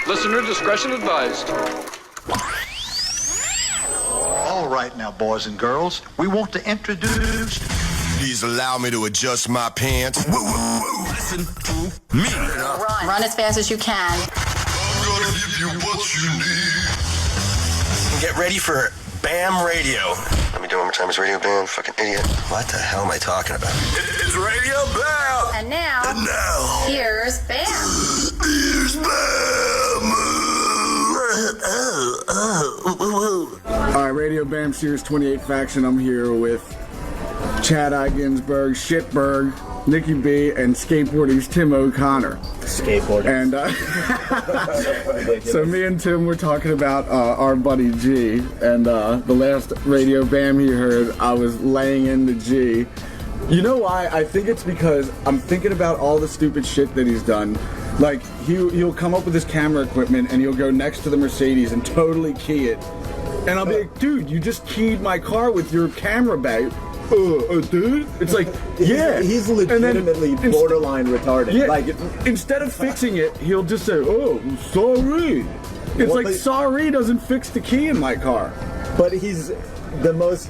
Listener discretion advised. All right now, boys and girls, we want to introduce... Please allow me to adjust my pants. Listen to me. Run as fast as you can. I'm gonna give you what you need. Get ready for Bam Radio. Let me do it one more time. It's Radio Bam. Fucking idiot. What the hell am I talking about? It's Radio Bam. And now, here's Bam. Here's Bam. All right, Radio Bam Series 28 Faction. I'm here with Chad I. Ginsburg, Shitberg, Nikki B, and Skateboarding's Tim O'Connor. Skateboarding. And so me and Tim were talking about our buddy G, and the last Radio Bam he heard, I was laying into G. You know why? I think it's because I'm thinking about all the stupid shit that he's done. Like, he'll come up with his camera equipment and he'll go next to the Mercedes and totally key it. And I'll be like, dude, you just keyed my car with your camera bag. Dude? It's like, yeah. He's legitimately borderline retarded. Yeah, like, instead of fixing it, he'll just say, oh, sorry. It's like, sorry doesn't fix the key in my car. But he's the most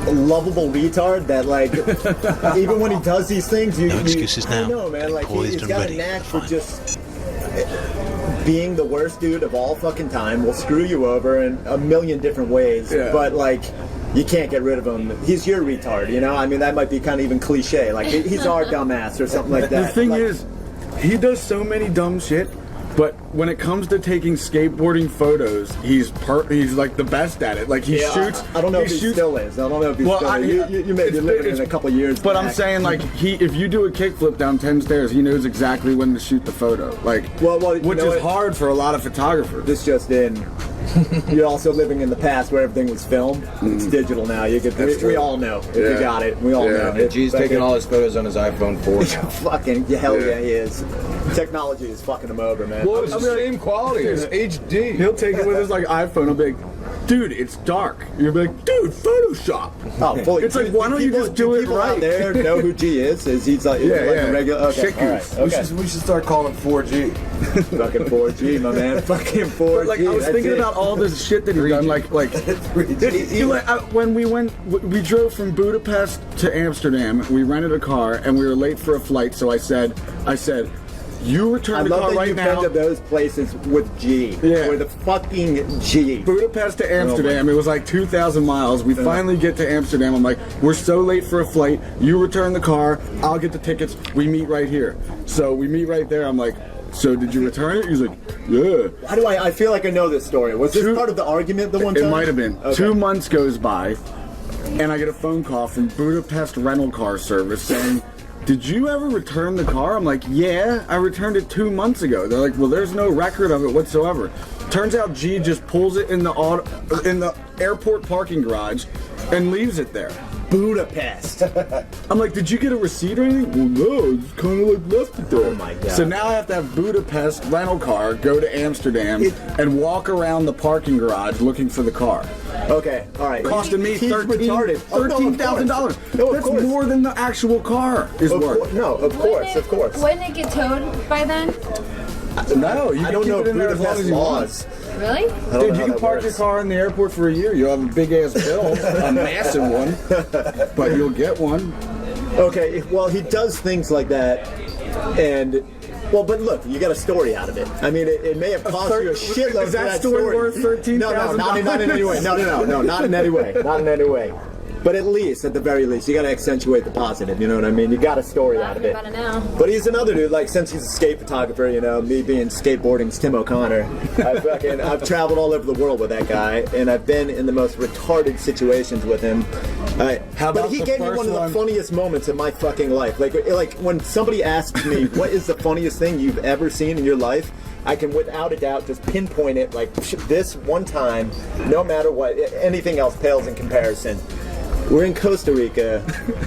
lovable retard that, like, even when he does these things, no excuses now. I don't know, man. Like, he's got a knack for just being the worst dude of all fucking time. Will screw you over in a million different ways. Yeah. But, like, you can't get rid of him. He's your retard, you know? I mean, that might be kind of even cliche. Like, he's our dumbass or something like that. The thing is, he does so many dumb shit, but when it comes to taking skateboarding photos, he's like the best at it. Like, he shoots. I don't know if he still is. I don't know if he's still is. You may be living in a couple years But back. I'm saying, like, if you do a kickflip down 10 stairs, he knows exactly when to shoot the photo. Like, which is hard for a lot of photographers. This just in. You're also living in the past where everything was filmed. It's digital now. We all know if you got it. We all know. G's taking all his photos on his iPhone 4 now. Fucking hell yeah, he is. Technology is fucking him over, man. Well, it's the same quality. It's HD. He'll take it with his like iPhone. He'll be like, dude, it's dark. You'll be like, dude, Photoshop. Oh, fully. It's like, why don't you just do it people right? Out there know who G is? Is he's like, a regular? Okay, all right. Okay. We should start calling him 4G. Fucking 4G, my man. Fucking 4G. But, like, I was thinking about all this shit that he's done. Like when we drove from Budapest to Amsterdam. We rented a car and we were late for a flight. So I said, you return the car right now. I love that you've been to those places with G. Yeah. With the fucking G. Budapest to Amsterdam. It was like 2,000 miles. We finally get to Amsterdam. I'm like, we're so late for a flight. You return the car. I'll get the tickets. We meet right here. So we meet right there. I'm like, so did you return it? He's like, yeah. Why do I feel like I know this story. Was this part of the argument the one time? It might have been. Okay. 2 months goes by, and I get a phone call from Budapest rental car service saying, did you ever return the car? I'm like, yeah, I returned it 2 months ago. They're like, well, there's no record of it whatsoever. Turns out G just pulls it in the airport parking garage and leaves it there. Budapest. I'm like, did you get a receipt or anything? Well, no, it's kind of like left it there. Oh my god. So now I have to have Budapest rental car, go to Amsterdam, and walk around the parking garage looking for the car. Okay, all right. Costing me $13,000. No, that's more than the actual car is worth. No, of course. Wouldn't it get towed by then? No, you I don't know Budapest laws. Really? Dude, you can park your car in the airport for a year. You'll have a big ass bill, a massive one, but you'll get one. Okay, well, he does things like that, and well, but look, you got a story out of it. I mean, it may have cost you a shitload. Is that story worth $13,000? No, not in any way. No, not in any way. Not in any way. But at the very least, you got to accentuate the positive, you know what I mean? You got a story out of it. But he's another dude, like, since he's a skate photographer, you know, me being skateboarding's Tim O'Connor, I've traveled all over the world with that guy, and I've been in the most retarded situations with him. But he gave me one of the funniest moments in my fucking life. Like when somebody asks me, what is the funniest thing you've ever seen in your life? I can, without a doubt, just pinpoint it, like, this one time, no matter what, anything else pales in comparison. We're in Costa Rica,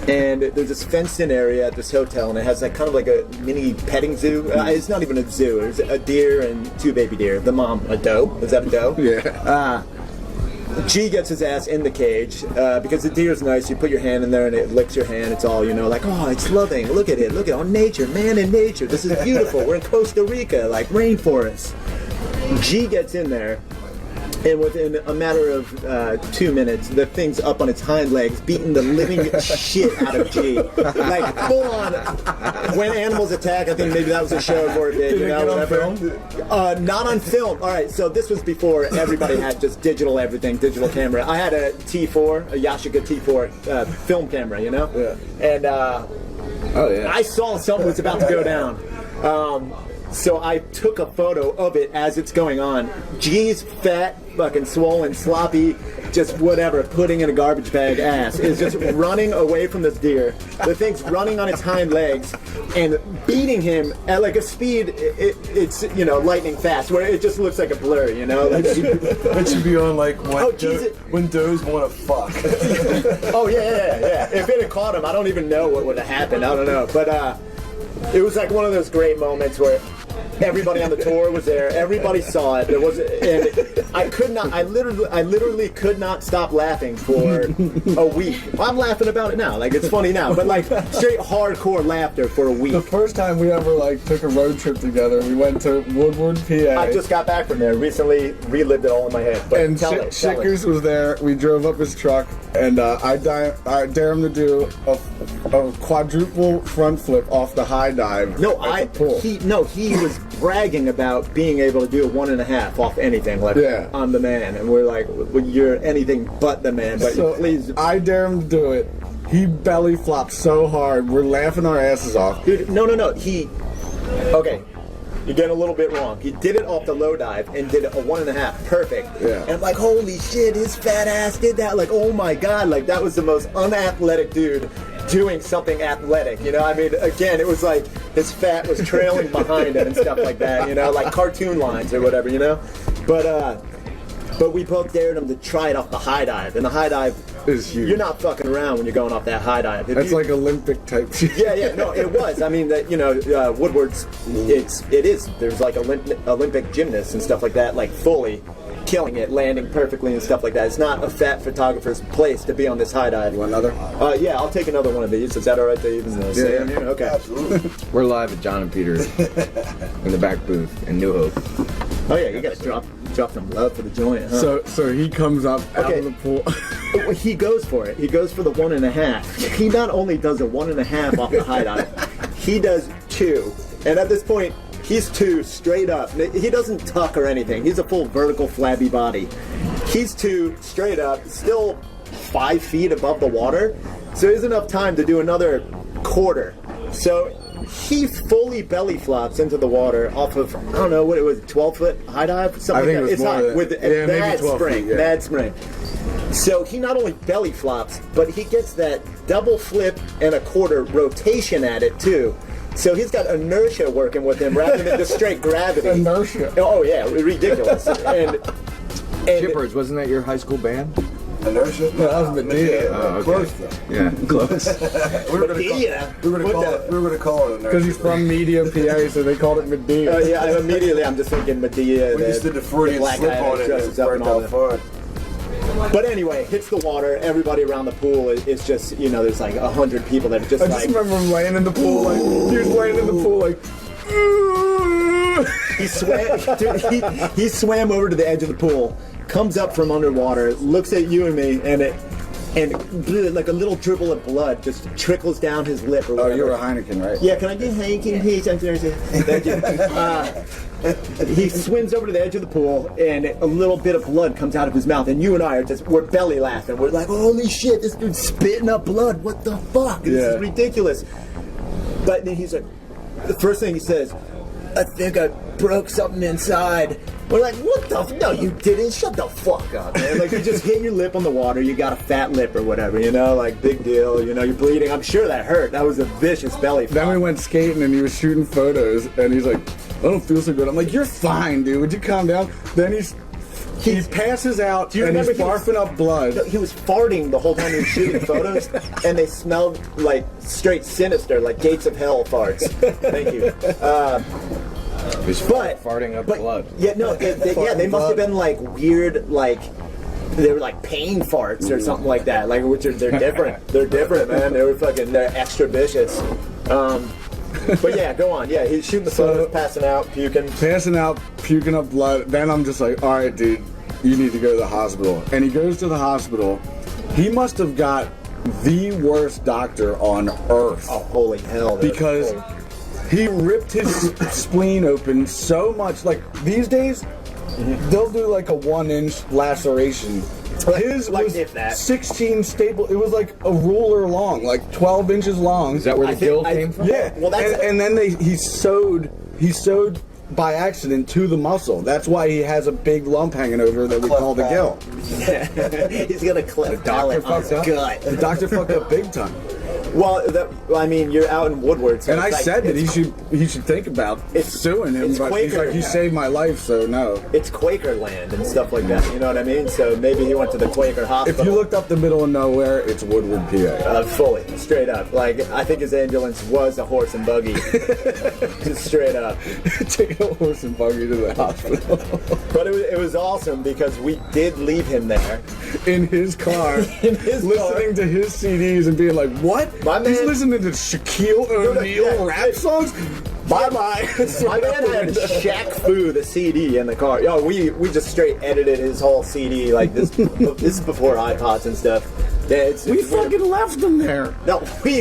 and there's this fenced-in area at this hotel, and it has like kind of like a mini petting zoo. It's not even a zoo. There's a deer and 2 baby deer. The mom, a doe. Is that a doe? Yeah. G gets his ass in the cage because the deer's nice. You put your hand in there, and it licks your hand. It's all, you know, like, oh, it's loving. Look at it. Look at all nature, man and nature. This is beautiful. We're in Costa Rica, like rainforest. G gets in there, and within a matter of 2 minutes, the thing's up on its hind legs, beating the living shit out of G. Like, full on. When animals attack, I think maybe that was a show for a bit, you know, whatever. Not on film. All right, so this was before everybody had just digital everything, digital camera. I had a T4, a Yashica T4 film camera, you know? Yeah. And I saw something was about to go down. So I took a photo of it as it's going on. G's fat, fucking swollen, sloppy, just whatever, putting in a garbage bag ass is just running away from this deer. The thing's running on its hind legs and beating him at like a speed, it's, you know, lightning fast, where it just looks like a blur, you know? Like, It should be on like when does want to fuck. Oh, yeah. If it had caught him, I don't even know what would have happened. I don't know. But it was like one of those great moments where everybody on the tour was there. Everybody saw it. There was, and I could not. I literally could not stop laughing for a week. I'm laughing about it now. Like, it's funny now, but like straight hardcore laughter for a week. The first time we ever like took a road trip together, we went to Woodward, PA. I just got back from there. Recently relived it all in my head. But And Shickers was there. We drove up his truck, and I dare him to do a quadruple front flip off the high dive. No, at the pool. He was bragging about being able to do a 1.5 off anything. Like, yeah. I'm the man, and we're like, well, you're anything but the man. But So please, I dare him to do it. He belly flopped so hard, we're laughing our asses off. dude, no. Okay, you're getting a little bit wrong. He did it off the low dive and did a 1.5, perfect. Yeah. And I'm like, holy shit, his fat ass did that. Like, oh my god, like that was the most unathletic dude doing something athletic, you know? I mean, again, it was like his fat was trailing behind him and stuff like that, you know, like cartoon lines or whatever, you know? But we both dared him to try it off the high dive, and the high dive is huge. You're not fucking around when you're going off that high dive. That's like Olympic type shit. Yeah, no, it was. I mean, that, you know, Woodward's, it is. There's like Olympic gymnasts and stuff like that, like fully killing it, landing perfectly and stuff like that. It's not a fat photographer's place to be on this high dive. You want another? Yeah, I'll take another one of these. Is that all right to even say on here? Okay. Absolutely. We're live at John and Peter's in the back booth in New Hope. Oh yeah, you gotta drop some love for the joint, huh? So he comes up out of the pool. He goes for it. He goes for the 1.5. He not only does a 1.5 off the high dive, he does 2. And at this point, he's 2 straight up. He doesn't tuck or anything. He's a full vertical flabby body. He's 2 straight up, still 5 feet above the water. So there's enough time to do another quarter. So he fully belly flops into the water off of, I don't know what it was, 12-foot high dive? Something like that. It's high with mad spring, mad spring. So he not only belly flops, but he gets that double flip and a quarter rotation at it too. So he's got inertia working with him rather than just straight gravity. Inertia. Oh yeah, ridiculous. And Chippers, wasn't that your high school band? Inertia? No, that was Medea. Oh, okay. Close though. Yeah, close. We were gonna call it inertia. Because he's from Media, PA, so they called it Medea. yeah, immediately I'm just thinking Medea. We just did the Freudian slip on it and it worked out fun. But anyway, hits the water. Everybody around the pool is just, you know, there's like 100 people that are just I just remember him laying in the pool, like, he was laying in the pool, like, he swam over to the edge of the pool, comes up from underwater, looks at you and me, and like a little dribble of blood just trickles down his lip or whatever. Oh, you were a Heineken, right? Yeah, can I get Heineken, please? Thank you. He swims over to the edge of the pool, and a little bit of blood comes out of his mouth, and you and I we're belly laughing. We're like, holy shit, this dude's spitting up blood. What the fuck? This is ridiculous. But then he's like, the first thing he says, I think I broke something inside. We're like, what the no, you didn't. Shut the fuck up, man. Like, you just hit your lip on the water. You got a fat lip or whatever, you know? Like, big deal. You know, you're bleeding. I'm sure that hurt. That was a vicious belly flop. Then we went skating, and he was shooting photos, and he's like, I don't feel so good. I'm like, you're fine, dude. Would you calm down? Then he passes out, and he's barfing up blood. He was farting the whole time he was shooting photos, and they smelled like straight sinister, like gates of hell farts. Thank you. He's farting up blood. Yeah, no, they must have been like weird, like they were like pain farts or something like that. Like, they're different. They're different, man. They're extra vicious. But yeah, go on. Yeah, he's shooting the photos, passing out, puking. Passing out, puking up blood. Then I'm just like, all right, dude, you need to go to the hospital. And he goes to the hospital. He must have got the worst doctor on earth. Oh, holy hell. Because he ripped his spleen open so much. Like, these days, they'll do like a 1-inch laceration. His like was if that. 16 staple. It was like a ruler long, like 12 inches long. Is that where the gill came from? Yeah. Well, that's and then he sewed by accident to the muscle. That's why he has a big lump hanging over that we call the gill. He's got a cleft palate on his gut. The doctor fucked up big time. Well, I mean, you're out in Woodward. So and I said that he should think about suing him, but he's like, he saved my life, so no. It's Quaker land and stuff like that, you know what I mean? So maybe he went to the Quaker hospital. If you looked up the middle of nowhere, it's Woodward, PA. Fully, straight up. Like, I think his ambulance was a horse and buggy. Just straight up. Take a horse and buggy to the hospital. But it was awesome because we did leave him there. In his car. Listening to his CDs and being like, what? He's listening to Shaquille O'Neal rap songs? Bye-bye. My man had Shaq Fu, the CD, in the car. Yo, we just straight edited his whole CD like this. This is before iPods and stuff. Yeah, we fucking left him there. No, we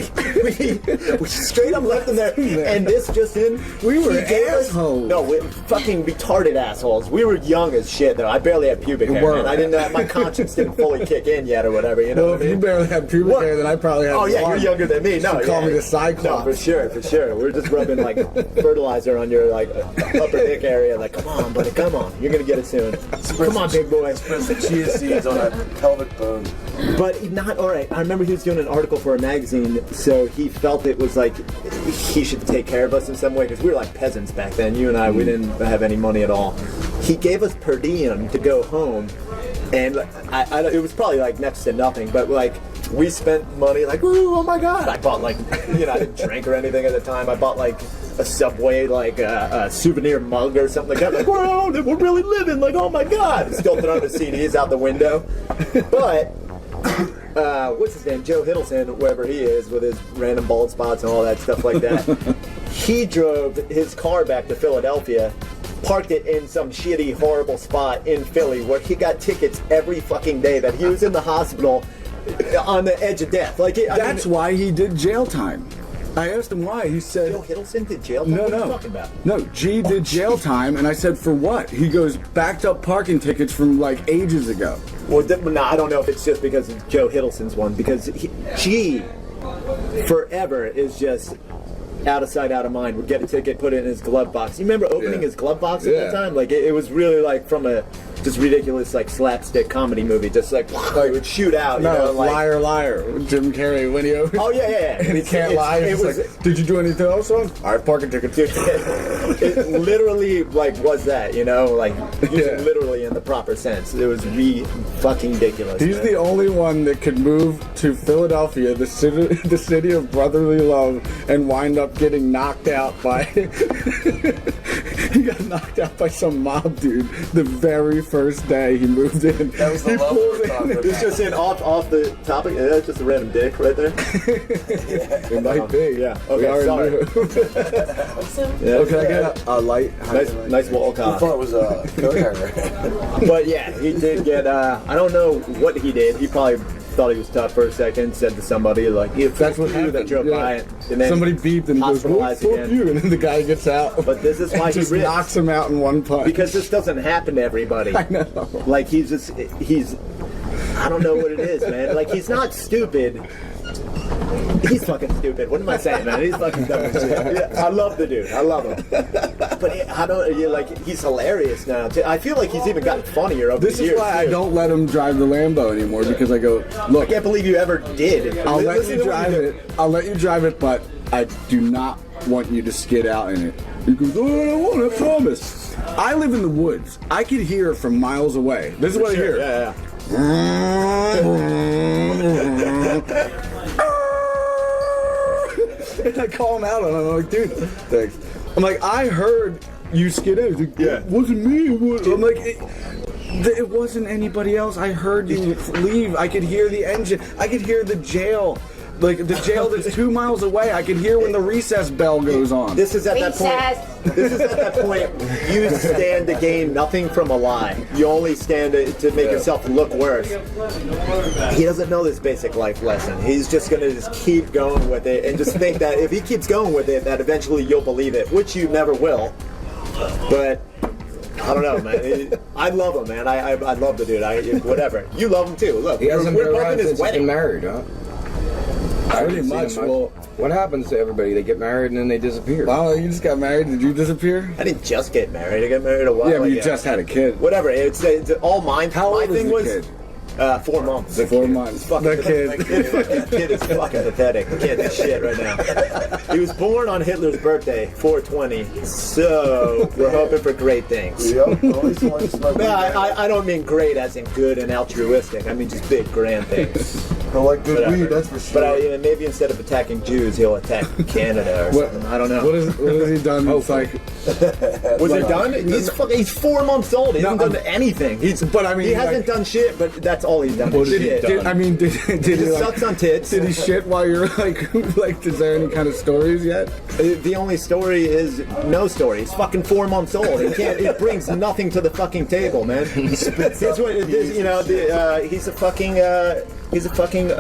straight up left him there. And this just in, we were assholes. No, we fucking retarded assholes. We were young as shit though. I barely had pubic hair. Man. I didn't have, my conscience didn't fully kick in yet or whatever. You know well, what I mean? If you barely had pubic hair, then I probably had. Oh yeah, you're younger than me. No, you call me the Cyclops. No, for sure. We're just rubbing like fertilizer on your like upper dick area. Like, come on, buddy, come on. You're gonna get it soon. Come on, big boy. Spread some chia seeds on that pelvic bone. But not all right. I remember he was doing an article for a magazine, so he felt it was like he should take care of us in some way because we were like peasants back then. You and I, we didn't have any money at all. He gave us per diem to go home, and it was probably like next to nothing. But like we spent money like, ooh, oh my god! I bought like, you know, I didn't drink or anything at the time. I bought like a Subway like a souvenir mug or something like that. Like, whoa, we're really living! Like, oh my god! Still throwing the CDs out the window, but. What's his name? Joe Hiddleston, wherever he is, with his random bald spots and all that stuff like that. He drove his car back to Philadelphia, parked it in some shitty, horrible spot in Philly where he got tickets every fucking day that he was in the hospital on the edge of death. Like, that's why he did jail time. I asked him why. He said... Joe Hiddleston did jail time? What are you talking about? No, G did jail time, and I said, for what? He goes, backed up parking tickets from, like, ages ago. Well, no, I don't know if it's just because of Joe Hiddleston's one, because G forever is just out of sight, out of mind. Would get a ticket, put it in his glove box. You remember opening his glove box at that time? Like, it was really, like, from a just ridiculous, like, slapstick comedy movie. Just, like, it would shoot out, you know? Like, Liar, Liar. Jim Carrey, when he Oh, yeah. And he can't lie. It was like, did you do anything else on? All right, parking ticket. It literally, like, was that, you know? Like, literally in the proper sense. It was fucking ridiculous. He's the only one that could move to Philadelphia, the city of brotherly love, and wind up getting knocked out by... He got knocked out by some mob dude the very first day he moved in. That was the level we're talking about. It's just off the topic. Yeah, that's just a random dick right there. It might be. Yeah. Okay, sorry. Yeah, can I get a light? Nice wall cock. I thought it was a coat hanger. But yeah, he did get, I don't know what he did. He probably thought he was tough for a second, said to somebody, like, that's what happened. That drove by it. And then somebody beeped and goes, "Fuck you," and then the guy gets out. But this is why he just knocks him out in one punch. Because this doesn't happen to everybody. I know. Like, he's I don't know what it is, man. Like, he's not stupid. He's fucking stupid. What am I saying, man? He's fucking dumb as shit. Yeah, I love the dude. I love him. But he's hilarious now. I feel like he's even gotten funnier over the years. This is why I don't let him drive the Lambo anymore, because I go, look. I can't believe you ever did. I'll let you drive it, but I do not want you to skid out in it. He goes, oh, I won't, I promise. I live in the woods. I could hear from miles away. This is what I hear. Yeah. And I call him out, and I'm like, dude, thanks. I'm like, I heard you skid out. He's like, it wasn't me. I'm like, it wasn't anybody else. I heard you leave. I could hear the engine. I could hear the jail. like the jail that's 2 miles away. I can hear when the recess bell goes on. This is at that point. This is at that point. You stand to gain nothing from a lie. You only stand to make yourself look worse. He doesn't know this basic life lesson. He's just gonna just keep going with it and just think that if he keeps going with it, that eventually you'll believe it, which you never will. But I don't know, man. I love him, man. I love the dude. Whatever. You love him too. Look, he hasn't been around since he's been married, huh? Pretty much. Well, what happens to everybody? They get married and then they disappear. Well, you just got married. Did you disappear? I didn't just get married. I got married a while ago. Yeah, but you just had a kid. Whatever. It's all mine. How old is the kid? 4 months. 4 months. The kid is fucking pathetic. The kid is shit right now. He was born on Hitler's birthday, 420. So we're hoping for great things. I don't mean great as in good and altruistic. I mean just big, grand things. I like good weed, that's for sure. But maybe instead of attacking Jews, he'll attack Canada or something. I don't know. What has he done? Was it done? He's 4 months old. He hasn't done anything. He hasn't done shit, but that's all he's done. Did he sucks on tits. Did he shit while you're like, is there any kind of stories yet? The only story is no story. He's fucking 4 months old. He brings nothing to the fucking table, man. He's a fucking, I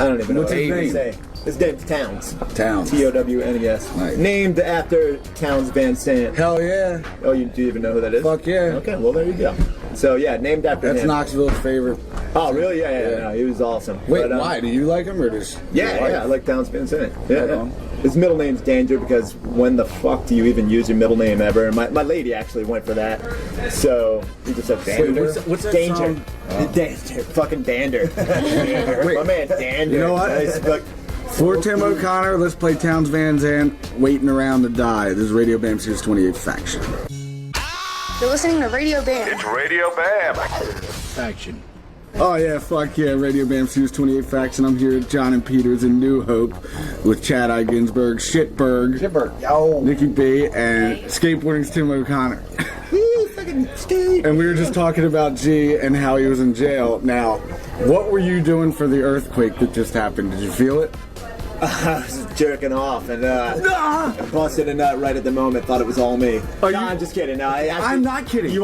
don't even know what to say. His name's Towns. Townes. Right. Named after Townes Van Sant. Hell yeah. Oh, do you even know who that is? Fuck yeah. Okay, well, there you go. So, yeah, named after him. That's Knoxville's favorite. Oh, really? Yeah. No, he was awesome. Wait, why? Do you like him or just... Yeah, I like Townes Van Sant. Yeah. His middle name's Danger because when the fuck do you even use your middle name ever? And my lady actually went for that. So, he just said Danger. What's that Danger. song? Danger. Fucking Dander. Wait, my man Dander. You know what? For Tim O'Connor, let's play Townes Van Sant, Waiting Around to Die. This is Radio Bam Series 28 Faction. You're listening to Radio Bam. It's Radio Bam. Faction. Oh yeah, fuck yeah, Radio Bam Series 28 Faction. I'm here at John and Peter's in New Hope with Chad I. Ginsburg, Shitberg, yo, Nikki B, and Skateboarding's Tim O'Connor. And we were just talking about G and how he was in jail. Now, what were you doing for the earthquake that just happened? Did you feel it? I was jerking off and busted a nut right at the moment. Thought it was all me. I'm just kidding. No, I'm not kidding.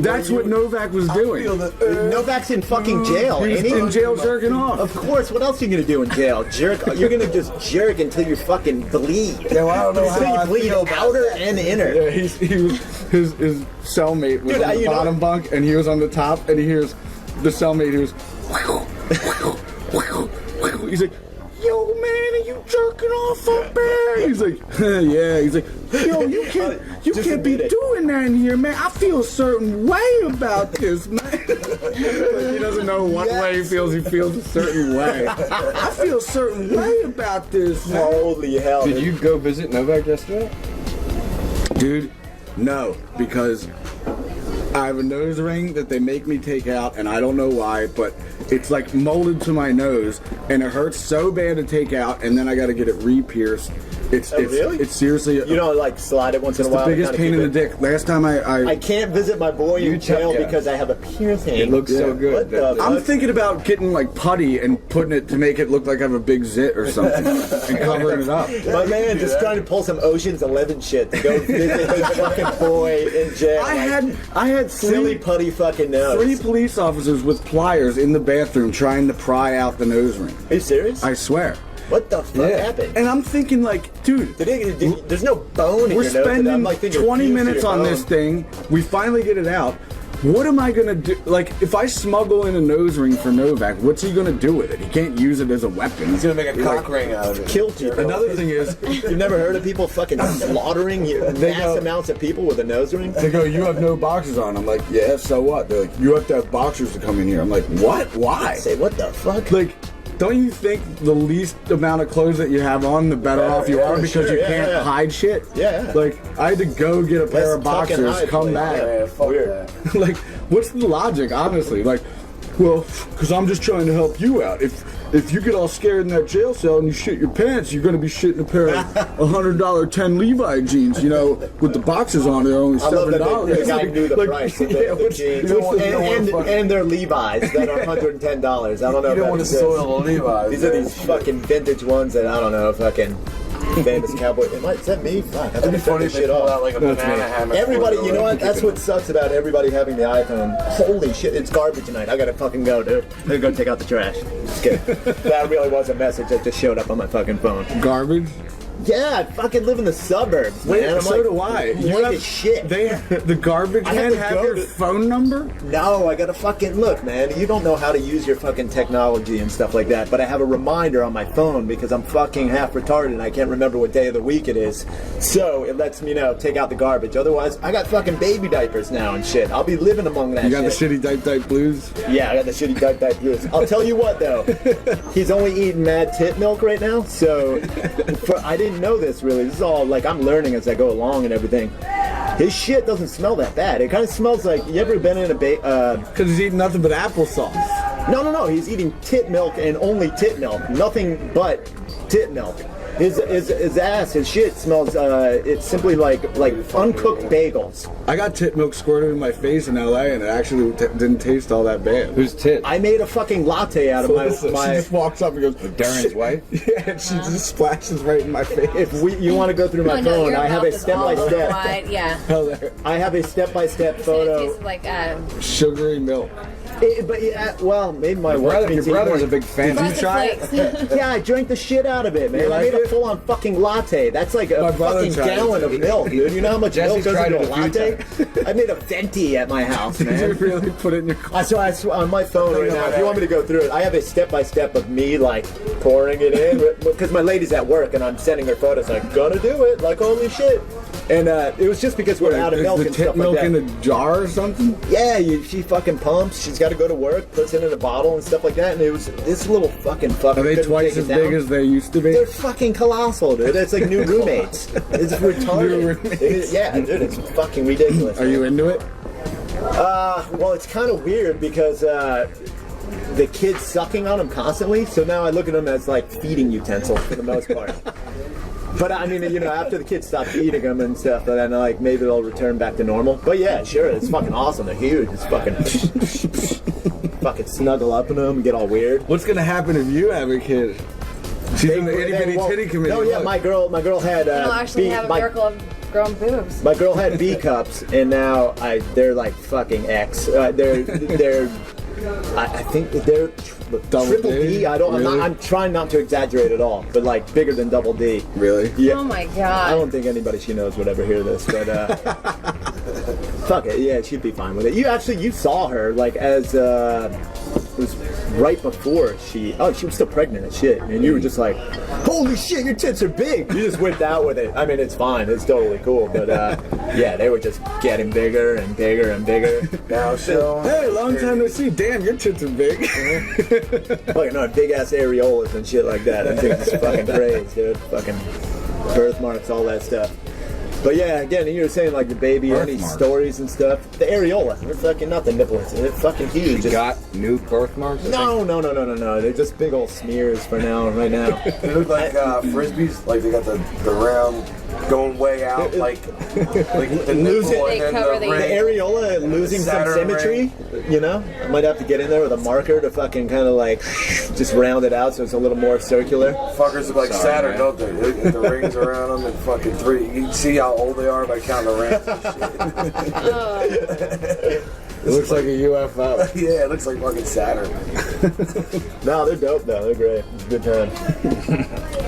That's what Novak was doing. Novak's in fucking jail. He's in jail jerking off. Of course. What else are you gonna do in jail? Jerk. You're gonna just jerk until you fucking bleed. Yeah, well, I don't know how you bleed outer and inner. Yeah, his cellmate was on the bottom bunk and he was on the top, and he hears the cellmate who's he's like, yo man, are you jerking off up there? He's like, yeah. He's like, yo, you can't be doing that in here, man. I feel a certain way about this, man. He doesn't know what way he feels. He feels a certain way. I feel a certain way about this, man. Holy hell. Did you go visit Novak yesterday? Dude, no, because I have a nose ring that they make me take out, and I don't know why, but it's like molded to my nose, and it hurts so bad to take out, and then I got to get it re-pierced. Really? It's seriously... You don't like slide it once in a while? It's the biggest pain in the dick. Last time I can't visit my boy in jail because I have a piercing. It looks so good. I'm thinking about getting like putty and putting it to make it look like I have a big zit or something and covering it up. My man just trying to pull some Ocean's 11 shit to go visit his fucking boy in jail. I had silly putty fucking nose. 3 police officers with pliers in the bathroom trying to pry out the nose ring. Are you serious? I swear. What the fuck happened? And I'm thinking like, dude, there's no bone in we're your nose. spending like 20 minutes on this thing. We finally get it out. What am I gonna do? Like, if I smuggle in a nose ring for Novak, what's he gonna do with it? He can't use it as a weapon. He's gonna make a cock ring out of it. Kill people. Another thing is, you've never heard of people fucking slaughtering mass amounts of people with a nose ring? They go, you have no boxers on. I'm like, yeah, so what? They're like, you have to have boxers to come in here. I'm like, what? Why? Say, what the fuck? Like, don't you think the least amount of clothes that you have on, the better off you are because you can't hide shit? Yeah. Like, I had to go get a pair of boxers, come back. Yeah, weird. Like, what's the logic, honestly? Like, Well, because I'm just trying to help you out. If you get all scared in that jail cell and you shit your pants, you're going to be shitting a pair of $100 10 Levi jeans, with the boxes on. They're only $7. I love that the guy knew the price of the jeans. And they're Levi's that are $110. I don't know. You don't want to soil the Levi's. These are these fucking vintage ones that I don't know, fucking famous cowboy. Is that me? Fuck, It'd be funny if they pull out like a banana hammock. Everybody, you know what? That's what sucks about everybody having the iPhone. Holy shit, it's garbage tonight. I gotta fucking go, dude. I'm gonna go take out the trash. Just kidding. That really was a message that just showed up on my fucking phone. Garbage? Yeah, I fucking live in the suburbs, man. Wait, so do I. You have shit. The garbage man have your phone number? No, I gotta fucking look, man. You don't know how to use your fucking technology and stuff like that, but I have a reminder on my phone because I'm fucking half retarded and I can't remember what day of the week it is. So it lets me take out the garbage. Otherwise, I got fucking baby diapers now and shit. I'll be living among that shit. You got the shitty diaper blues? Yeah, I got the shitty diaper blues. I'll tell you what, though. He's only eating mad tit milk right now, so I didn't know this really. This is all like I'm learning as I go along and everything. His shit doesn't smell that bad. It kind of smells like, you ever been in a because he's eating nothing but applesauce. No. He's eating tit milk and only tit milk. Nothing but tit milk. His ass, his shit smells, it's simply like uncooked bagels. I got tit milk squirted in my face in LA and it actually didn't taste all that bad. Who's tit? I made a fucking latte out of my... She just walks up and goes... Darren's wife? Yeah, and she just splashes right in my face. If you want to go through my phone, I have a step-by-step... Yeah. I have a step-by-step photo... It tastes like sugary milk. Maybe my wife... Your brother's a big fan. Did you try it? Yeah, I drank the shit out of it, man. I made a full-on fucking latte. That's like a fucking gallon of milk, dude. You know how much milk goes into a latte? I made a venti at my house, man. Did you really put it in your car? So on my phone right now, if you want me to go through it, I have a step-by-step of me, like, pouring it in. Because my lady's at work, and I'm sending her photos, like, gonna do it, like, holy shit. And it was just because we're out of milk and stuff like that. Milk in a jar or something? Yeah, she fucking pumps. She's got to go to work, puts it in a bottle and stuff like that. And it was this little fucking fucker. Are they twice as big as they used to be? They're fucking colossal, dude. It's like new roommates. It's retarded. New roommates. Yeah, dude, it's fucking ridiculous. Are you into it? Well, it's kind of weird because the kid's sucking on them constantly. So now I look at them as like feeding utensils for the most part. But I mean, after the kids stop eating them and stuff, then like maybe they'll return back to normal. But yeah, sure, it's fucking awesome. They're huge. It's fucking snuggle up in them and get all weird. What's gonna happen if you have a kid? She's in the itty bitty titty committee. No, yeah, my girl had. You'll actually have a miracle of growing boobs. My girl had B cups, and now they're like fucking X. They're. I think they're triple D. I'm trying not to exaggerate at all, but like bigger than double D. Really? Yeah. Oh my god. I don't think anybody she knows would ever hear this, but fuck it. Yeah, she'd be fine with it. You saw her like as it was right before she was still pregnant and shit, and you were just like, holy shit, your tits are big. You just went out with it. I mean, it's fine. It's totally cool, but yeah, they were just getting bigger and bigger and bigger. Now, so hey, long time no see. Damn, your tits are big. Fucking big ass areolas and shit like that. I think it's fucking crazy, dude. Fucking birthmarks, all that stuff. But yeah, again, you were saying like the baby, any stories and stuff. The areola, they're fucking not the nipples. They're fucking huge. You got new birthmarks? No. They're just big old smears for now, right now. They look like frisbees, like they got the round going way out, like the nipple and then the areola losing some symmetry. Ring. I might have to get in there with a marker to fucking kind of like just round it out so it's a little more circular. Fuckers look like Saturn, don't they? They get the rings around them and fucking three. You can see how old they are by counting the rings. It looks like a UFO. Yeah, it looks like fucking Saturn. No, they're dope though. They're great. It's a good time.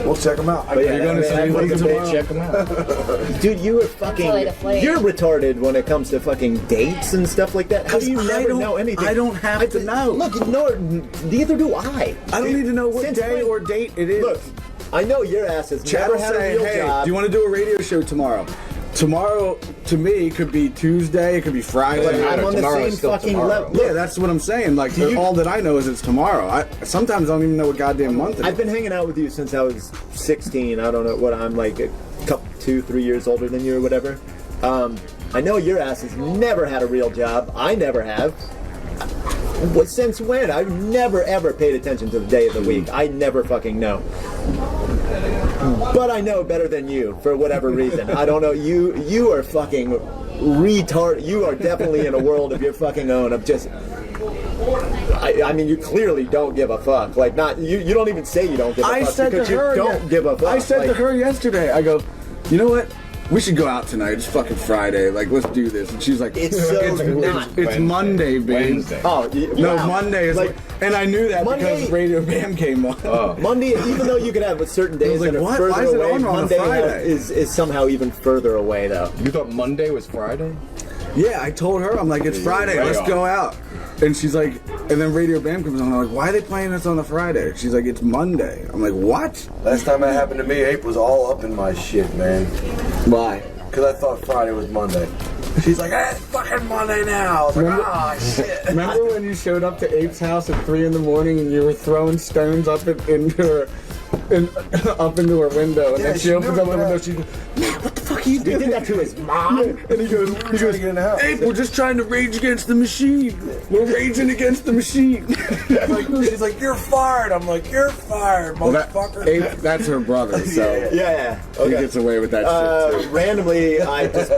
We'll check them out. But yeah, you're going to see them tomorrow? Check them out. Dude, you are fucking... You're retarded when it comes to fucking dates and stuff like that. How do you never know anything? I don't have to know. Look, neither do I. I don't need to know what day or date it is. Look, I know your ass has never had a real job. Do you want to do a radio show tomorrow? Tomorrow, to me, could be Tuesday, it could be Friday. But I'm on the same fucking level. Yeah, that's what I'm saying. Like, all that I know is it's tomorrow. Sometimes I don't even know what goddamn month it is. I've been hanging out with you since I was 16. I don't know what I'm like, a couple, 2-3 years older than you or whatever. I know your ass has never had a real job. I never have. Since when? I've never ever paid attention to the day of the week. I never fucking know. But I know better than you for whatever reason. I don't know. You are fucking retard. You are definitely in a world of your fucking own. Of just. I mean, you clearly don't give a fuck. Like, not you don't even say you don't give a fuck because you don't give a fuck. I said to her yesterday, I go, you know what? We should go out tonight. It's fucking Friday. Like, let's do this. And she's like, it's Monday, babe. Wednesday. Oh, no, Monday is like, and I knew that Monday, because Radio Bam came on. Oh. Monday, even though you could have certain days that are further away, Monday is somehow even further away, though. You thought Monday was Friday? Yeah, I told her, I'm like, it's Friday. Let's go out. And she's like, and then Radio Bam comes on. I'm like, why are they playing this on the Friday? She's like, it's Monday. I'm like, what? Last time that happened to me, Ape was all up in my shit, man. Why? Because I thought Friday was Monday. She's like, hey, it's fucking Monday now. I was like, shit. Remember when you showed up to Ape's house at 3 in the morning and you were throwing stones up into her window, and then she opens up the window, she goes, man, what the fuck are you doing? He did that to his mom? And he goes, Ape, we're just trying to rage against the machine. We're raging against the machine. She's like, you're fired. I'm like, you're fired, motherfucker. Ape, that's her brother, so yeah. Okay. He gets away with that shit too. Randomly, I was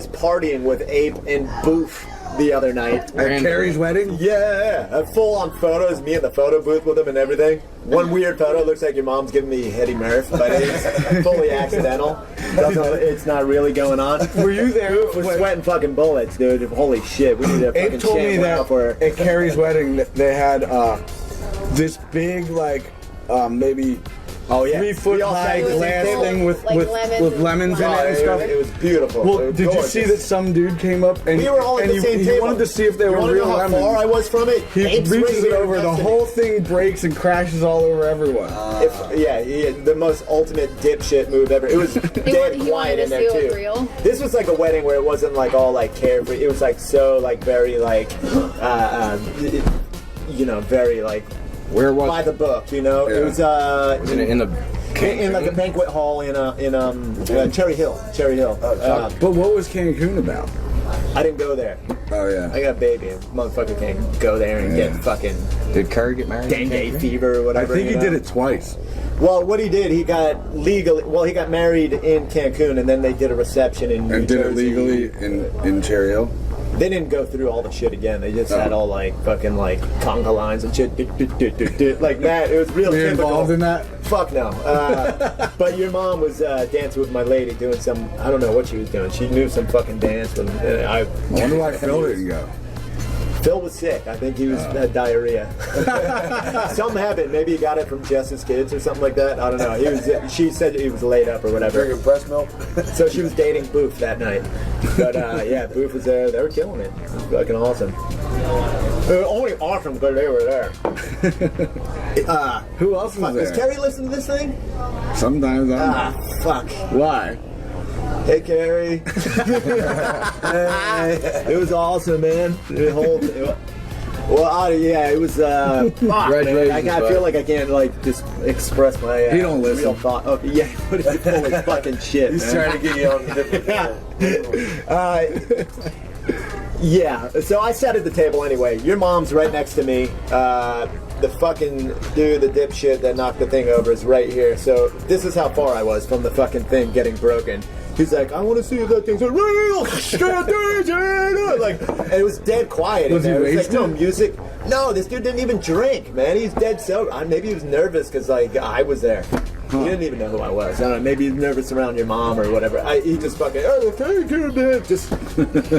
partying with Ape and Boof the other night. At Carrie's wedding? Yeah, full-on photos, me in the photo booth with him and everything. One weird photo looks like your mom's giving me Eddie Murph, but it's fully accidental. It's not really going on. Were you there? We're sweating fucking bullets, dude. Holy shit, we need a fucking Abe told me that at Carrie's wedding they had this big, like, maybe... Oh yeah, 3-foot high glass thing with lemons in it and stuff. It was beautiful. Well, did you see that some dude came up and we were all at the same table. He wanted to see if they were real lemons. How far I was from it? He reaches it over, the whole thing breaks and crashes all over everyone. The most ultimate dipshit move ever. It was dead quiet in there too. Real. This was like a wedding where it wasn't like all like carefree. It was like so like very like very like. Where was by the book, you know? Yeah. It was in like a banquet hall in Cherry Hill. But what was Cancun about? I didn't go there. Oh yeah. I got a baby. Motherfucker can't go there and get fucking. Did Curry get married? Dengue fever or whatever. I think he did it twice. Well, what he did, he got married in Cancun, and then they did a reception in New Jersey. Did it legally in Cherry Hill. They didn't go through all the shit again. They just had all like fucking like conga lines and shit, like that. It was real typical. Involved in that? Fuck no. But your mom was dancing with my lady, doing some. I don't know what she was doing. She knew some fucking dance. I wonder why Phil didn't go. Phil was sick. I think he had diarrhea. Something happened. Maybe he got it from Jess's kids or something like that. I don't know. She said he was laid up or whatever. Drinking breast milk. So she was dating Boof that night. But yeah, Boof was there. They were killing it. It was fucking awesome. It was only awesome because they were there. Who else was there? Does Carrie listen to this thing? Sometimes I don't know. Fuck. Why? Hey, Carrie. It was awesome, man. It was. Fuck, man. I feel like I can't like just express my. He don't listen. Real thought. Oh, yeah, but it's full of fucking shit. He's trying to get you on the different. Yeah. So I sat at the table anyway. Your mom's right next to me. The fucking dude, the dipshit that knocked the thing over is right here. So this is how far I was from the fucking thing getting broken. He's like, I want to see if that thing's real. Like, and it was dead quiet in there. It was like no music. No, this dude didn't even drink, man. He's dead sober. Maybe he was nervous because like I was there. He didn't even know who I was. I don't know. Maybe he's nervous around your mom or whatever. He just fucking, just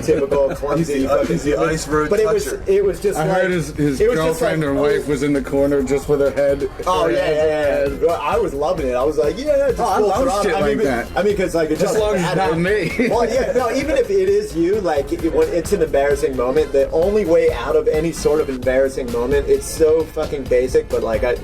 typical clumsy. He's the ice road but toucher. It was just. I heard his girlfriend or wife was in the corner just with her head. Oh yeah. I was loving it. I was like, yeah. Just I love shit like that. I mean, because like it's as long as it's not me. Well, yeah. No, even if it is you, like when it's an embarrassing moment, the only way out of any sort of embarrassing moment, it's so fucking basic. But like I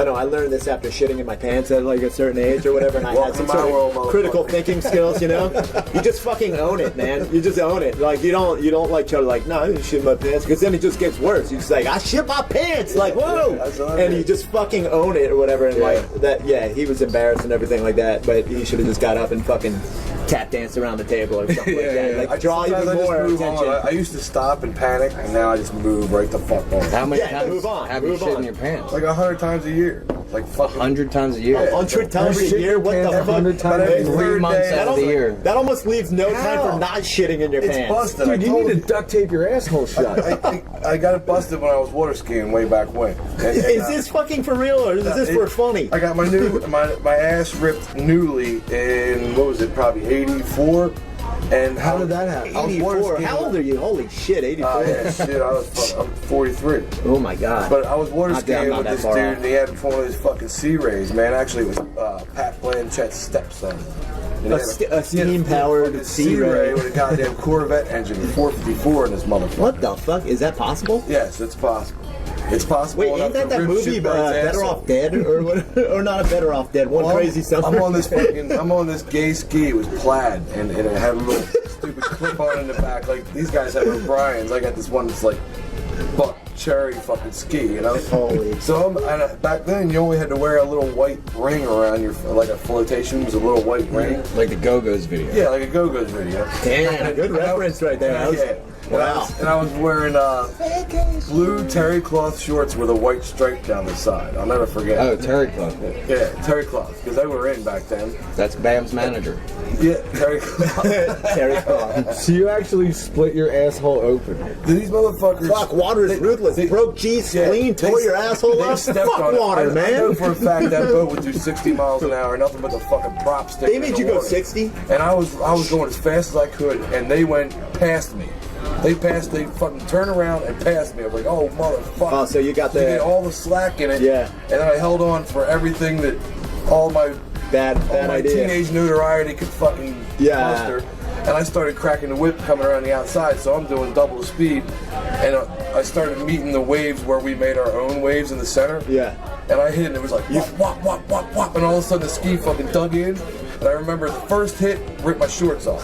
know I learned this after shitting in my pants at like a certain age or whatever, and I had some sort of critical thinking skills. You know, you just fucking own it, man. You just own it. Like you don't like try to like, no, I didn't shit my pants, because then it just gets worse. You just like, I shit my pants, like whoa, and you just fucking own it or whatever. And like that, yeah, he was embarrassed and everything like that, but he should have just got up and fucking tap dance around the table or something like that. Like draw even sometimes more I just move attention. on. I used to stop and panic, and now I just move right the fuck on. How many Yeah, times move on, have you move shit on. in your pants? Like 100 times a year. Like fucking 100 times a year? 100 times a year? What the fuck? 100 times every 3 third months day. out of the year. That almost leaves no time How? for not shitting in your It's pants. busted. Dude, you need to duct tape your asshole shut. I got it busted when I was water skiing way back when. Is this fucking for real or is this for funny? I got my ass ripped newly in, what was it, probably 84. And How did that happen? I was water 84. skiing. How old are you? Holy shit, 84. Yeah, shit, I'm 43. Oh my god. But I was water Not that- skiing not with that this far dude, off. and he had one of his fucking sea rays, man. Actually, it was Pat Blanchett's stepson. And he had A steam-powered sea ray with a goddamn Corvette engine, 454 in this motherfucker. What the fuck? Is that possible? Yes, it's possible. It's possible. Wait, enough ain't that to rip movie Shitbird's Better ass Off Dead or what? Or not a Better Off Dead? One Well, Crazy Summer. I'm on this gay ski. It was plaid, and it had a little stupid clip on in the back. Like these guys have O'Brien's. I got this one that's like buck cherry fucking ski, you know. Holy. So back then you only had to wear a little white ring around your, like a flotation was a little white ring. Like the Go-Go's video. Yeah, like a Go-Go's video. Damn, good reference right there. That was- Yeah. Wow. And I was wearing blue terry cloth shorts with a white stripe down the side. I'll never forget. Oh, terry cloth. Yeah, terry cloth, because they were in back then. That's Bam's manager. Yeah, terry cloth. Terry Clark. So you actually split your asshole open. These motherfuckers. Fuck, water is ruthless. Broke G spleen, tore your asshole they up. stepped Fuck on it. water, I man. know for a fact that boat would do 60 miles an hour, nothing but the fucking prop stick. They made you go 60? And I was going as fast as I could, and they went past me. They fucking turned around and passed me. I was like, oh, motherfucker. Oh, so you got They the get all the slack in it. Yeah. And then I held on for everything that all my bad idea. teenage notoriety could fucking muster. And I started cracking the whip coming around the outside, so I'm doing double the speed. And I started meeting the waves where we made our own waves in the center. Yeah. And I hit, and it was like, wop, wop, wop, wop, wop. And all of a sudden the ski fucking dug in. And I remember the first hit ripped my shorts off.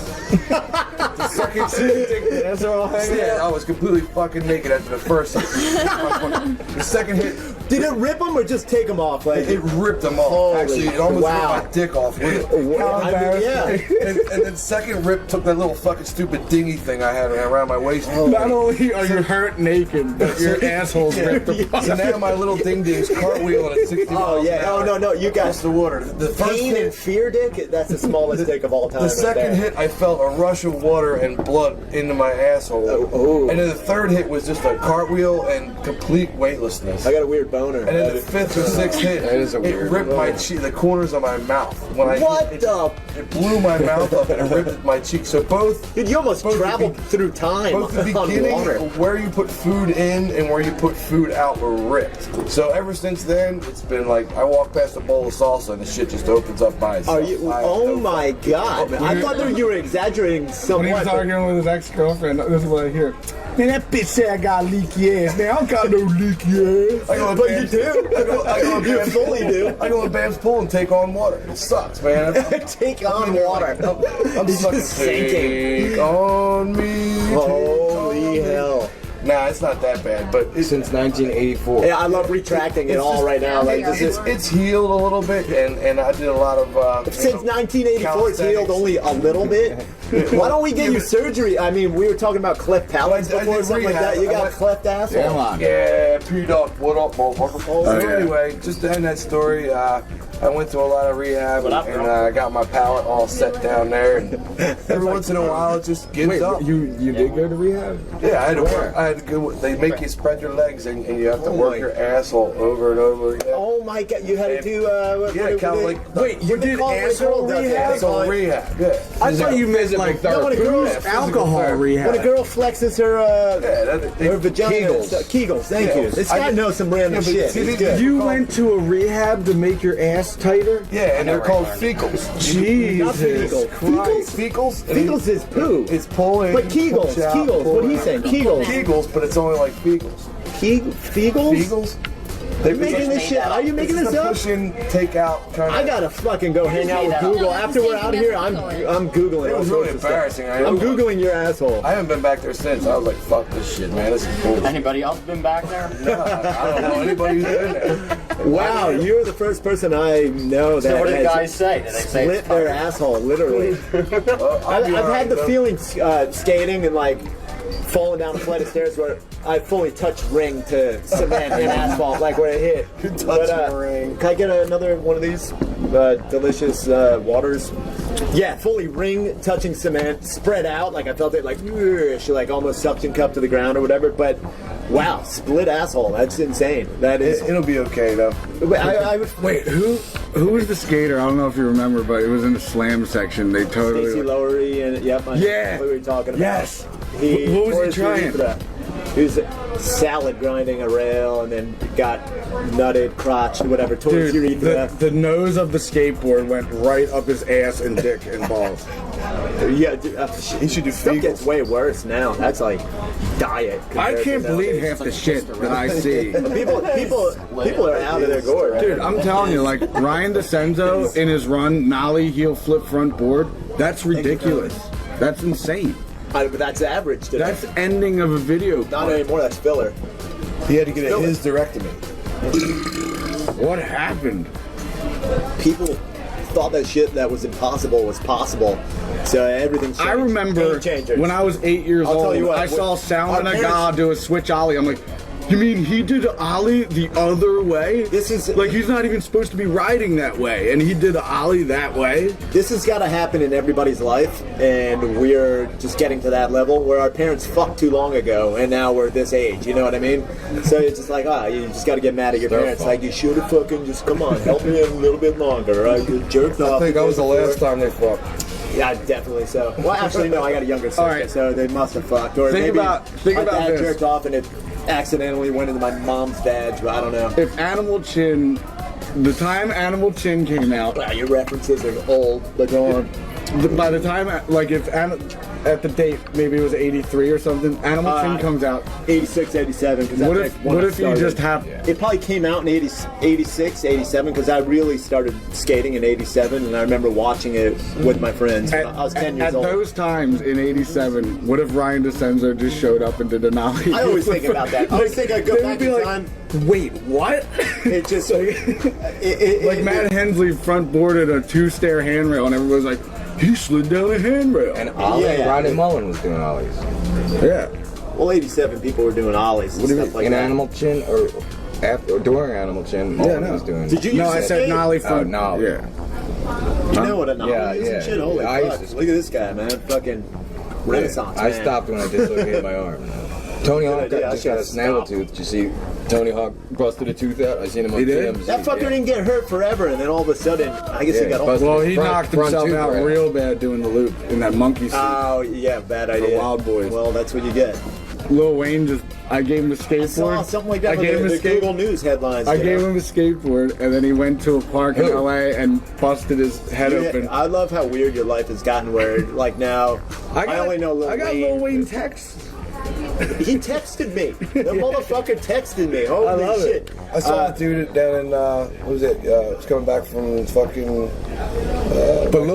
The second hit, I was completely fucking naked after the first hit. The second hit, did it rip them or just take them off? Like it ripped them off. Holy Actually, it almost wow. ripped my dick off with it. Yeah. And then second rip took that little fucking stupid dinghy thing I had around my waist. Not only are you hurt naked, but your asshole's ripped apart. So now my little ding ding's cartwheeling at 60 miles an hour. Oh no, you got across the water. The first pain hit, and fear dick. That's the smallest dick of all time. the second hit, I felt a rush of water and blood into my asshole. Oh. And then the third hit was just a cartwheel and complete weightlessness. I got a weird boner. And then the fifth or sixth hit, That is a it weird ripped my cheek, the corners of my mouth. When I What hit, the? It blew my mouth up and it ripped my cheek. So both. Dude, you almost both traveled the be- through time Both the on beginning, water. where you put food in and where you put food out were ripped. So ever since then, it's been like I walk past a bowl of salsa and the shit just opens up by itself. Are you? Oh my god! Man. I thought that you were exaggerating When he somewhat. was arguing with his ex-girlfriend, this is what I hear. Man, that bitch said I got leaky ass. Man, I don't got no leaky ass. I go in But you Bam's- do. I go in You Bam's- fully do. I go in Bam's pool and take on water. It sucks, man. Take on water. I'm It's fucking just sinking. take on me. Holy hell! Nah, it's not that bad, but it's Since 1984. Yeah, I love retracting it all right now. Like this is it's healed a little bit, and I did a lot of since 1984, it's healed only a little bit. Why don't we get you surgery? I mean, we were talking about cleft palates I did before, something like rehab. that. You I got went- cleft asshole. Come on. Yeah, P-Dot, what up, motherfucker? So anyway, just to end that story, I went to a lot of rehab and I got my palate all set down there. And every once in a while, it just gives Wait, up. you did go to rehab? Yeah, I had to work. I had to go. They make you spread your legs and you have to work your asshole over and over again. Oh my god, you had to do Yeah, kind of like Wait, you did asshole rehab? asshole rehab. Yeah. I thought you meant like when a girl, alcohol rehab. when a girl flexes her her vagina, Kegels. Kegels. Thank Yeah. you. This I guy did- knows some random Yeah, but shit. see, He's these- good. You went to a rehab to make your ass tighter? Yeah, and they're called fecals. Not Jesus Kegels. Christ. Fecals? Kegels is poo. It's pulling. But Kegels, push out, Kegels. pull What are you out. saying? Kegels. Kegels, but it's only like fecals. Fegels? Fegels? They're making this shit. Are you making this up? Pushing, take out kind of. I gotta fucking go hang out with Google. After we're out of here, I'm Googling. It was really embarrassing. I'm Googling your asshole. I haven't been back there since. I was like, fuck this shit, man. This is bullshit. Anybody else been back there? No, I don't know anybody who's been there. Wow, you're the first person I know that So what did has guys say? Did they say split their asshole, literally. I've had the feeling skating and like falling down a flight of stairs where I fully touched ring to cement and asphalt, like where it hit. But, ring. Can I get another one of these delicious waters? Yeah, fully ring touching cement, spread out, like I felt it like, she like almost suction cup to the ground or whatever. But wow, split asshole, that's insane. That is. It'll be okay though. Wait, who was the skater? I don't know if you remember, but it was in the slam section. They totally. Stacey Lowery and yeah, what were we talking about? Yes. What was he trying? He was salad grinding a rail and then got nutted, crotch, whatever. Dude, the nose of the skateboard went right up his ass and dick and balls. Yeah, he should do stuff gets way worse now. That's like diet. I can't believe half the shit that I see. People are out of their gourd. Dude, I'm telling you, like Ryan DeCenzo in his run, nollie heel flip front board, that's ridiculous. That's insane. But that's average today. That's ending of a video. Not anymore, that's filler. He had to get a hysterectomy. What happened? People thought that shit that was impossible was possible. So everything's changed. I remember when I was 8 years old, I saw Sound and a God do a switch ollie. I'm like, you mean he did an ollie the other way? This is like he's not even supposed to be riding that way, and he did an ollie that way. This has got to happen in everybody's life, and we're just getting to that level where our parents fucked too long ago, and now we're this age. You know what I mean? So it's just like, you just got to get mad at your parents. Like you should have fucking just come on, help me a little bit longer. I jerked off. I think that was the last time they fucked. Yeah, definitely so. Well, actually, no, I got a younger sister, right. So they must have fucked. Or think maybe about my dad this. jerked off and it accidentally went into my mom's badge, but I don't know. If Animal Chin, the time Animal Chin came out. Wow, your references are old, but go on. By the time, like if at the date, maybe it was 83 or something, Animal Chin comes out. 86, 87. What if you just have... It probably came out in 86, 87, because I really started skating in 87, and I remember watching it with my friends when I was 10 years old. At those times in 87, what if Ryan DeCenzo just showed up and did a nollie? I always think about that. I always think I'd go back in time. Wait, what? It just... like Matt Hensley front boarded a 2-stair handrail, and everybody's like, he slid down a handrail. And Ollie, Ronnie Mullen was doing ollies. Yeah. Well, 87 people were doing ollies and stuff like in that. Animal Chin or after or during Animal Chin, Mullen was doing. Did you No, I said nollie front. Nollie. Yeah. You know what a nollie is and shit? Holy fuck. Look at this guy, man. Fucking Renaissance man. I stopped when I dislocated my arm. Tony Hawk just got a snaggletooth. Did you see Tony Hawk busted a tooth out? I seen him on TMZ. That fucker didn't get hurt forever, and then all of a sudden, I guess he got all. Well, he knocked himself out real bad doing the loop in that monkey suit. Oh, yeah, bad idea. Wild Boys. Well, that's what you get. Lil Wayne I gave him a skateboard. I saw something like that in the Google News headlines. I gave him a skateboard, and then he went to a park in LA and busted his head open. I love how weird your life has gotten where, like now, I only know Lil Wayne. I got Lil Wayne texts. He texted me. The motherfucker texted me. Holy shit. I saw a dude down in, what was it? It's coming back from fucking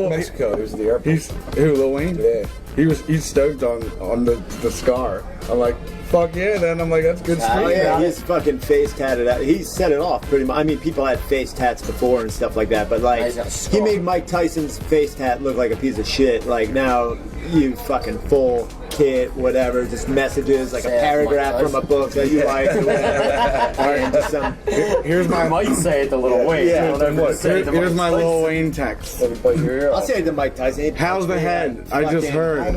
Mexico. He was at the airport. Who, Lil Wayne? Yeah. He's stoked on the scar. I'm like, fuck yeah, then. I'm like, that's good street. Yeah, he's fucking face tatted out. He set it off pretty much. I mean, people had face tats before and stuff like that, but like, he made Mike Tyson's face tat look like a piece of shit. Like, now, you fucking full kit, whatever, just messages, like a paragraph from a book that you like, or whatever. And just some, here's my... You might say it to Lil Wayne. Here's my Lil Wayne text. I'll say it to Mike Tyson. How's the head? I just heard.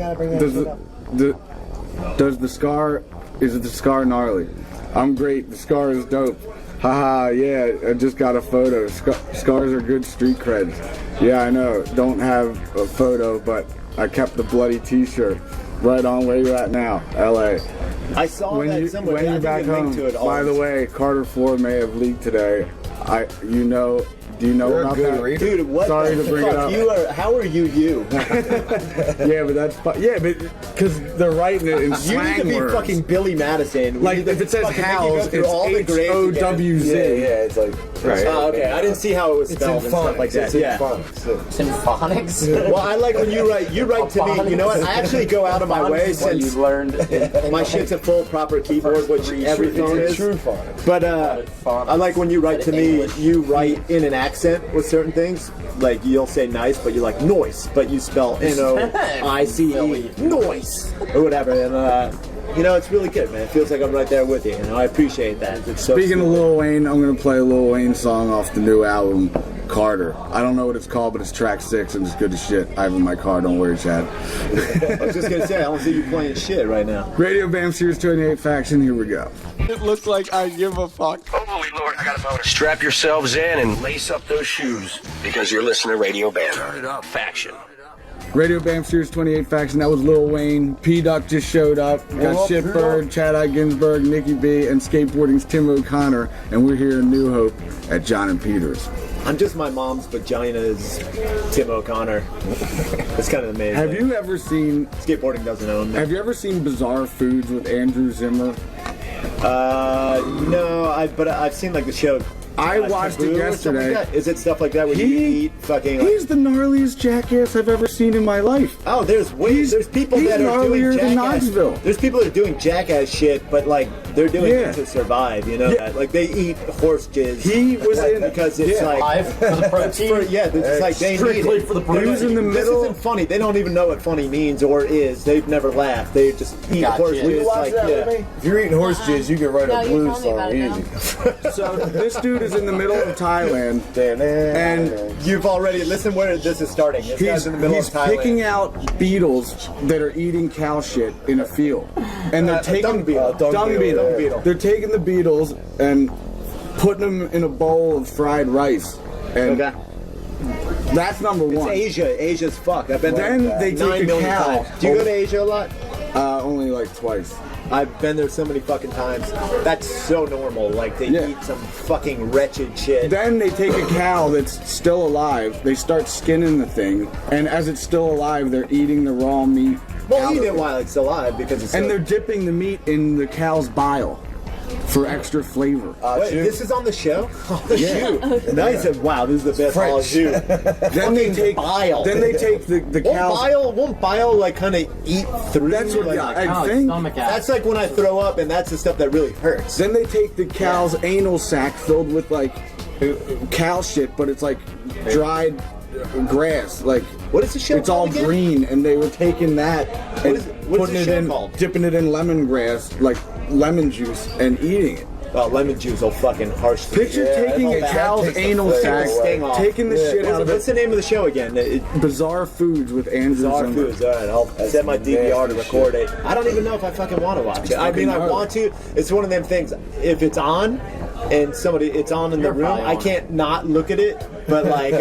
Does the scar... Is the scar gnarly? I'm great. The scar is dope. Haha, yeah, I just got a photo. Scars are good street creds. Yeah, I know. Don't have a photo, but I kept the bloody t-shirt. Right on where you're at now, LA. I saw that somewhere. When you're back home, by the way, Carter 4 may have leaked today. Do you know about that? Reader. Dude, what Sorry the to bring it fuck? up. How are you? Yeah, but that's because they're writing it in You slang need to be words. fucking Billy Madison. Like if it says house, it's HOWZ. Yeah, it's like right. Oh, okay. I didn't see how it was spelled and stuff like that. It's phonics. Symphonics? Well, I like when you write to me. You know what? I actually go out of my way What since you've learned. my shit's a full proper keyboard, which every phone is. True phonics. But I like when you write to me, you write in an accent with certain things. Like you'll say nice, but you're like noise, but you spell NOICE, noise, or whatever. And it's really good, man. It feels like I'm right there with you. I appreciate that. It's so Speaking of Lil Wayne, I'm gonna play a Lil Wayne song off the new album, Carter. I don't know what it's called, but it's track 6 and it's good as shit. I have it in my car. Don't worry, Chad. I was just gonna say, I don't see you playing shit right now. Radio Bam Series 28 Faction. Here we go. It looks like I give a fuck. Holy Lord, I got a boner. Strap yourselves in and lace up those shoes because you're listening to Radio Bam. Turn it up, Faction. Radio Bam Series 28 Faction. That was Lil Wayne. P-Duck just showed up. Got Shitbird, Chad Ginsburg, Nikki B, and Skateboarding's Tim O'Connor. And we're here in New Hope at John and Peter's. I'm just my mom's vagina's Tim O'Connor. It's kind of amazing. Have you ever seen... Skateboarding doesn't own me. Have you ever seen Bizarre Foods with Andrew Zimmer? No, but I've seen like the show. I watched Taboo it or something yesterday. like that? Is it stuff like that where you eat fucking? Like, He's the gnarliest jackass I've ever seen in my life. oh, there's people he's that are doing gnarlier than jackass. Knoxville. There's people that are doing jackass shit, but like they're doing it to survive. You know that? Like they eat horse jizz. He was in because it's like For the protein. they're just like they need it. for the He was in the This middle. isn't funny. They don't even know what funny means or is. They've never laughed. They just eat horse Will you jizz. Watch that with me? If you're eating horse jizz, you can write No, a you blues told me about song it easy. So this dude is in the middle of Thailand, and You've already listen where this is starting. This guy's in the middle he's of Thailand. picking out beetles that are eating cow shit in a field, and they're taking dung beetle. dung beetle. They're taking the beetles and putting them in a bowl of fried rice, and that's number It's one. Asia's fucked. I've been Then there they 9 take a million cow. times. Do you go to Asia a lot? Only like twice. I've been there so many fucking times. That's so normal. Like they Yeah. eat some fucking wretched shit. Then they take a cow that's still alive, they start skinning the thing, and as it's still alive, they're eating the raw meat. Well, out eat of it while it's alive because it's. And so, they're dipping the meat in the cow's bile for extra flavor. Wait, this is on the show? The shoe. Nice. Wow, this is the best all shoe. Then they take bile. Then they take the cow's. Won't bile like kind of eat through? That's what like, I think. That's like when I throw up, and that's the stuff that really hurts. Then they take the cow's anal sac filled with like cow shit, but it's like dried grass. Like what is the show It's all called again? green, and they were taking that and what's putting the it show in, called? dipping it in lemongrass, like lemon juice, and eating it. Oh, lemon juice will fucking harsh. Picture taking a cow's anal sac, taking the shit out of What's it. the name of the show again? Bizarre Foods with Andrew Bizarre Zimmer. Foods. All right, I'll set my DVR to record it. I don't even know if I fucking want to watch it. I mean, I want to. It's one of them things. If it's on, and it's on in the room, I can't not look at it. But like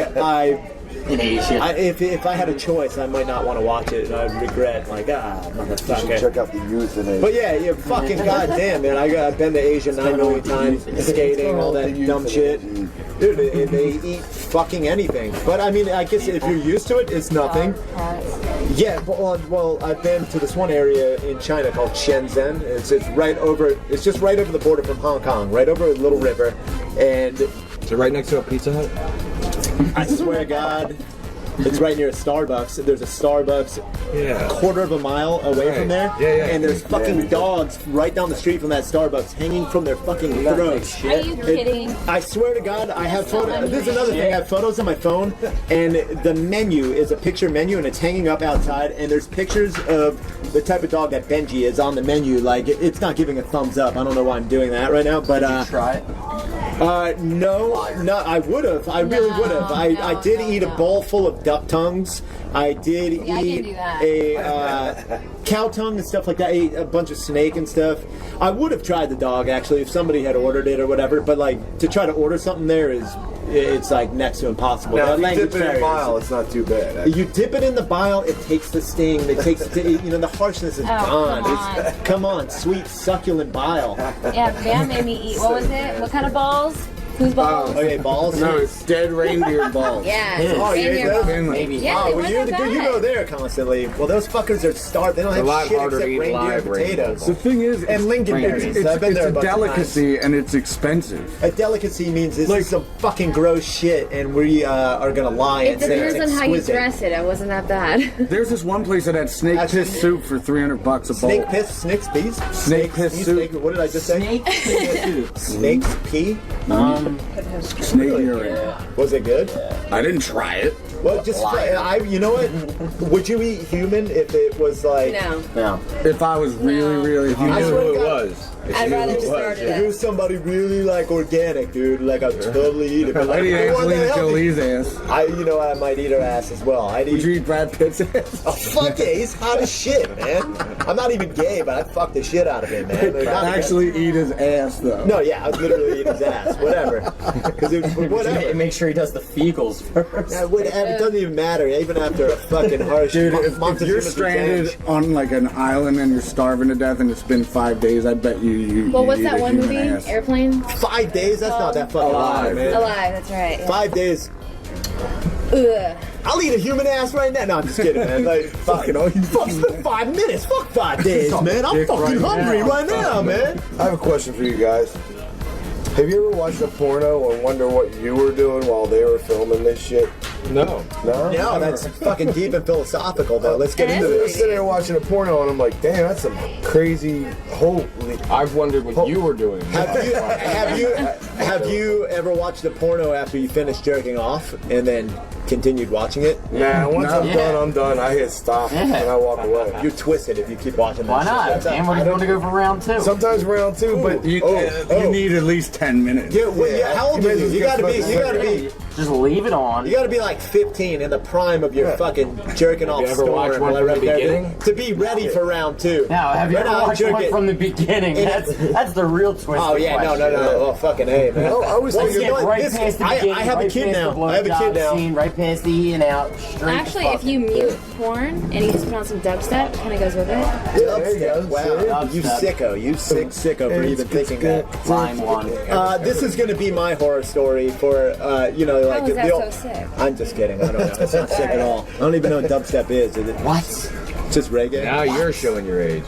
in Asia. If I had a choice, I might not want to watch it, and I'd regret motherfucker. You should check out the youth in Asia. But yeah, fucking goddamn, man. I've been to Asia 9 million times, skating, all that dumb shit. Dude, they eat fucking anything. But I mean, I guess if you're used to it, it's nothing. Yeah, well, I've been to this one area in China called Shenzhen. It's right over. It's just right over the border from Hong Kong, right over a little river, and So right next to a Pizza Hut? I swear to God, it's right near a Starbucks. There's a Starbucks a quarter of a mile away from there. And there's fucking dogs right down the street from that Starbucks hanging from their fucking throats. Are you kidding? I swear to God, I have photos. This is another thing. I have photos on my phone, and the menu is a picture menu, and it's hanging up outside, and there's pictures of the type of dog that Benji is on the menu. Like, it's not giving a thumbs up. I don't know why I'm doing that right now, but Did you try it? no, I would have. I really would have. I did eat a bowl full of duck tongues. I did eat a cow tongue and stuff like that. I ate a bunch of snake and stuff. I would have tried the dog actually if somebody had ordered it or whatever. But like to try to order something there it's like next to impossible. Now, That if you dip it in barrier bile, it's not too bad. Actually. You dip it in the bile, it takes the sting. It takes the harshness is gone. Come on, sweet succulent bile. Yeah, Bam made me eat. What was it? What kind of balls? Whose balls? Okay, balls. No, it's dead reindeer balls. Yeah. Oh, you ate Reindeer those? balls. Maybe. Yeah, Oh, they well, weren't that you bad. go there constantly. Well, those fuckers are starved. They don't It's a lot have shit harder to except eat reindeer live and reindeer potatoes. The thing is, And lingonberries. it's I've been there a a bunch of delicacy and it's expensive. A delicacy means this is some fucking gross shit, and we are gonna lie It and say it's depends on how you exquisite. dress it. It wasn't that bad. There's this one place that had snake piss soup for $300 a bowl. Snake piss, snake's peas? Snake piss pea, soup. What did I just say? Snake soup. Snake's pea? Snake urine. Was it good? I didn't try it. Well, just you know what? Would you eat human if it was like? No. If I was really You hungry. knew who it was. I'd rather just start If it it. was somebody really like organic, dude, like I'd totally eat it. But like, I'd eat if it wasn't Angelina healthy, Jolie's ass. I might eat her ass as well. I'd Would eat. you eat Brad Pitt's ass? Oh fuck yeah, he's hot as shit, man. I'm not even gay, but I'd fuck the shit out of him, man. I'd actually eat his ass though. No, yeah, I'd literally eat his ass, whatever. Because whatever. Make sure he does the fecals first. Yeah, whatever. It doesn't even matter, even after a fucking harsh. Dude, if month of you're human stranded revenge. on like an island and you're starving to death and it's been 5 days, I bet you Well, what's eat that a one human movie? ass. Airplane? 5 days? That's not that fucking long, Alive. man. Alive, that's right. Yeah. 5 days. Ugh. I'll eat a human ass right now. No, I'm just kidding, man. Like, fucking, fuck, it's been 5 minutes. Fuck 5 days, man. I'm fucking hungry right now, man. I have a question for you guys. Have you ever watched a porno and wonder what you were doing while they were filming this shit? No. No? No, that's fucking deep and philosophical, though. Let's get into I was this. sitting there watching a porno and I'm like, damn, that's some crazy, holy. I've wondered what you were doing. Have you ever watched a porno after you finished jerking off and then continued watching it? Nah, once I'm done, I'm done. I hit stop and I walk away. You're twisted if you keep watching that Why not? shit. And we're going to go for round 2. Sometimes round 2, but You need at least 10 minutes. Yeah, well, yeah, how old are you? You gotta be Just leave it on. You gotta be like 15 in the prime of your fucking jerking off you ever storm. watched one from the beginning? To be ready for round 2. Now, have you Right ever now, I'm watched one jerking- from the beginning? That's the real twist. Oh yeah, no. Oh fucking hey, man. I was Let's thinking, get right past the beginning. I have a right kid past now. the I have a kid blowjob now. Scene, right past the in out. Straight Actually, if you mute porn and you just put on some dubstep, it kind of goes with it. Dubstep. Wow, you Dubstep. sicko. You sick sicko for even thinking that. Line 1. This is gonna be my horror story for like How is that the so sick? I'm just kidding. I don't know. It's not sick at all. I don't even know what dubstep is. Is it? What? Just reggae? Now you're showing your age.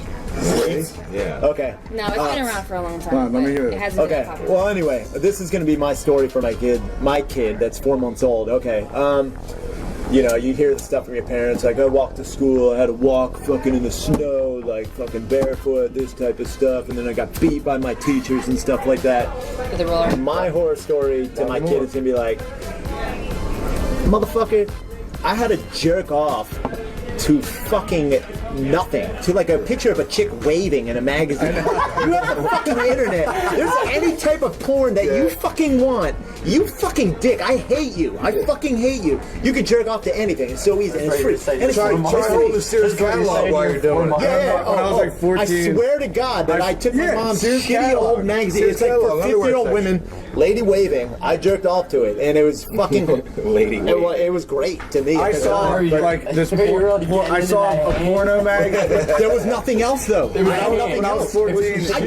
Yeah. Okay. No, it's been around for a long time. Come on, let me but hear it. It hasn't been Okay. popular. Well, anyway, this is gonna be my story for my kid. My kid that's 4 months old. Okay. You hear the stuff from your parents, like I walked to school, I had to walk fucking in the snow, like fucking barefoot, this type of stuff, and then I got beat by my teachers and stuff like that. With the roller. My horror story to my kid is gonna be like, motherfucker, I had to jerk off to fucking nothing, to like a picture of a chick waving in a magazine. You have the fucking internet. There's any type of porn that you fucking want. You fucking dick. I hate you. I fucking hate you. You can jerk off to anything. It's so easy. And it's free. And it's free. try hold the Sears catalog while you're doing it. Yeah, When I was like 14. I swear to God that I took my mom's Sears shitty catalog. old magazine. Sears It's like for catalog, underwear 50-year-old section. women, lady waving. I jerked off to it, and it was fucking Lady It was great to me. I saw like this. You're already getting I into saw that a hand. porno mag. There was nothing else though. When I was 14, I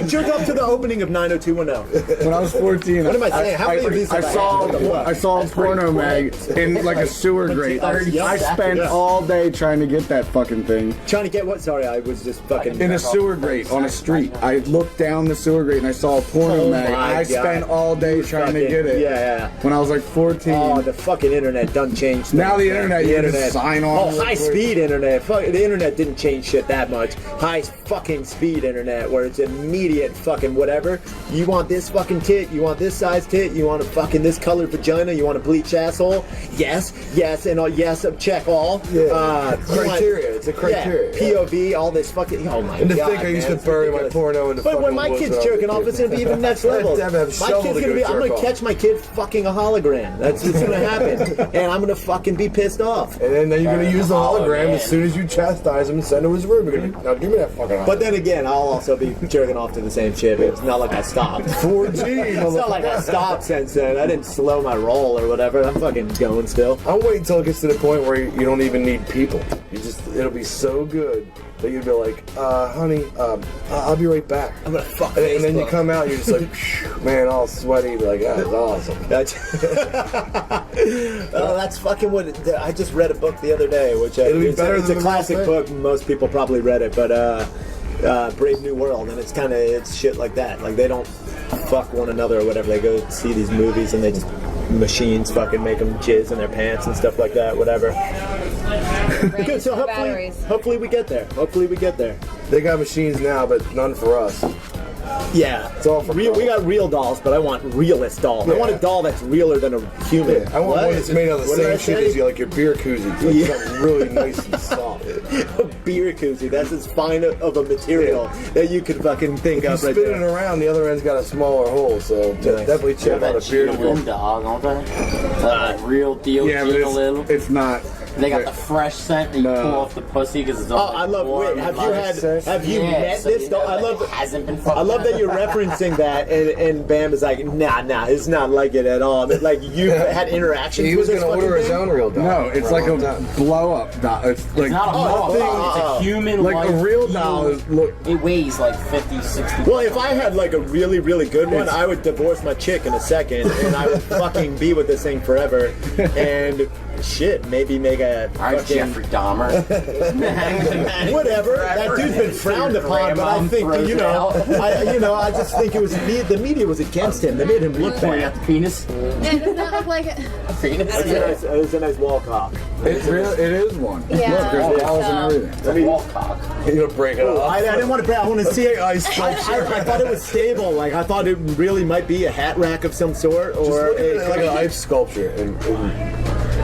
jerked off to the opening of 90210. when I was 14, What am I saying? How many of these I have I saw had? What the fuck? I saw a porno mag in like a sewer grate. I spent all day trying to get that fucking thing. Trying to get what? Sorry, I was just fucking In a sewer grate on a street. I looked down the sewer grate and I saw a porno Oh mag. my I God. spent all day trying to get it. Yeah. When I was like 14. Oh, the fucking internet done changed. Now things, the man. internet, you can just sign on Oh, real high quick. speed internet. Fuck, the internet didn't change shit that much. High fucking speed internet where it's immediate fucking whatever. You want this fucking tit? You want this size tit? You want a fucking this colored vagina? You want a bleach asshole? Yes, and yes, check all. Criteria. It's a criteria. Yeah, POV, all this fucking. Oh my And to God, think I used man, to bury it's my ridiculous. porno in the But fucking when my woods kid's when I was a jerking off, kid. it's gonna be even next level. Have to have a My shovel kid's to gonna go be. I'm jerk gonna off. catch my kid fucking a hologram. That's what's gonna happen, and I'm gonna fucking be pissed off. And then you're going to use the hologram as soon as you chastise him and send him his room. You're going to, now give me that fucking hologram. But then again, I'll also be jerking off to the same shit. It's not like I stopped. 4G, It's not like I stopped since then. I didn't slow my roll or whatever. I'm fucking going still. I'll wait until it gets to the point where you don't even need people. It'll be so good that you'd be like, honey, I'll be right back. I'm gonna fuck and then you come out and you're just like, man, all sweaty. You're like, that was awesome. Oh, that's fucking what I just read a book the other day, which it's a classic book. Most people probably read it, but Brave New World, and it's shit like that. Like they don't fuck one another or whatever. They go see these movies and they just machines fucking make them jizz in their pants and stuff like that. Whatever. Good. So hopefully we get there. Hopefully we get there. They got machines now, but none for us. Yeah, it's all for we got real dolls, but I want realist dolls. I want a doll that's realer than a human. Yeah, I want one that's made out of the same shit as like your beer koozie. Like something really nice and soft. A beer koozie, that's as fine of a material that you could fucking think of right there. Spin it around, the other end's got a smaller hole, so definitely check out a beer koozie. Dog, don't they? Like real deal, yeah, but it's not. They got the fresh scent that you pull off the pussy because it's all. Oh, I love. Wait, have you met this doll? I love. Hasn't been. I love that you're referencing that, and Bam is like, nah, it's not like it at all. But like you had interactions. He was gonna order his own real doll. No, it's like a blow up doll. It's like not a blow up. It's a human. Like a real doll is It weighs like 50, 60. Well, if I had like a really, really good one, I would divorce my chick in a second, and I would fucking be with this thing forever, and. Shit, maybe make a fucking Jeffrey Dahmer. Whatever. That dude's been frowned upon, but I think I just think it was the media was against him. They made him look bad. Penis. Yeah, does not look like it. Penis. It's a nice wall cock. It is one. Yeah. Look, there's walls and everything. It's a wall cock. You'll break it off. I didn't want to break. I want to see it. I thought it was stable. Like I thought it really might be a hat rack of some sort, or like an ice sculpture.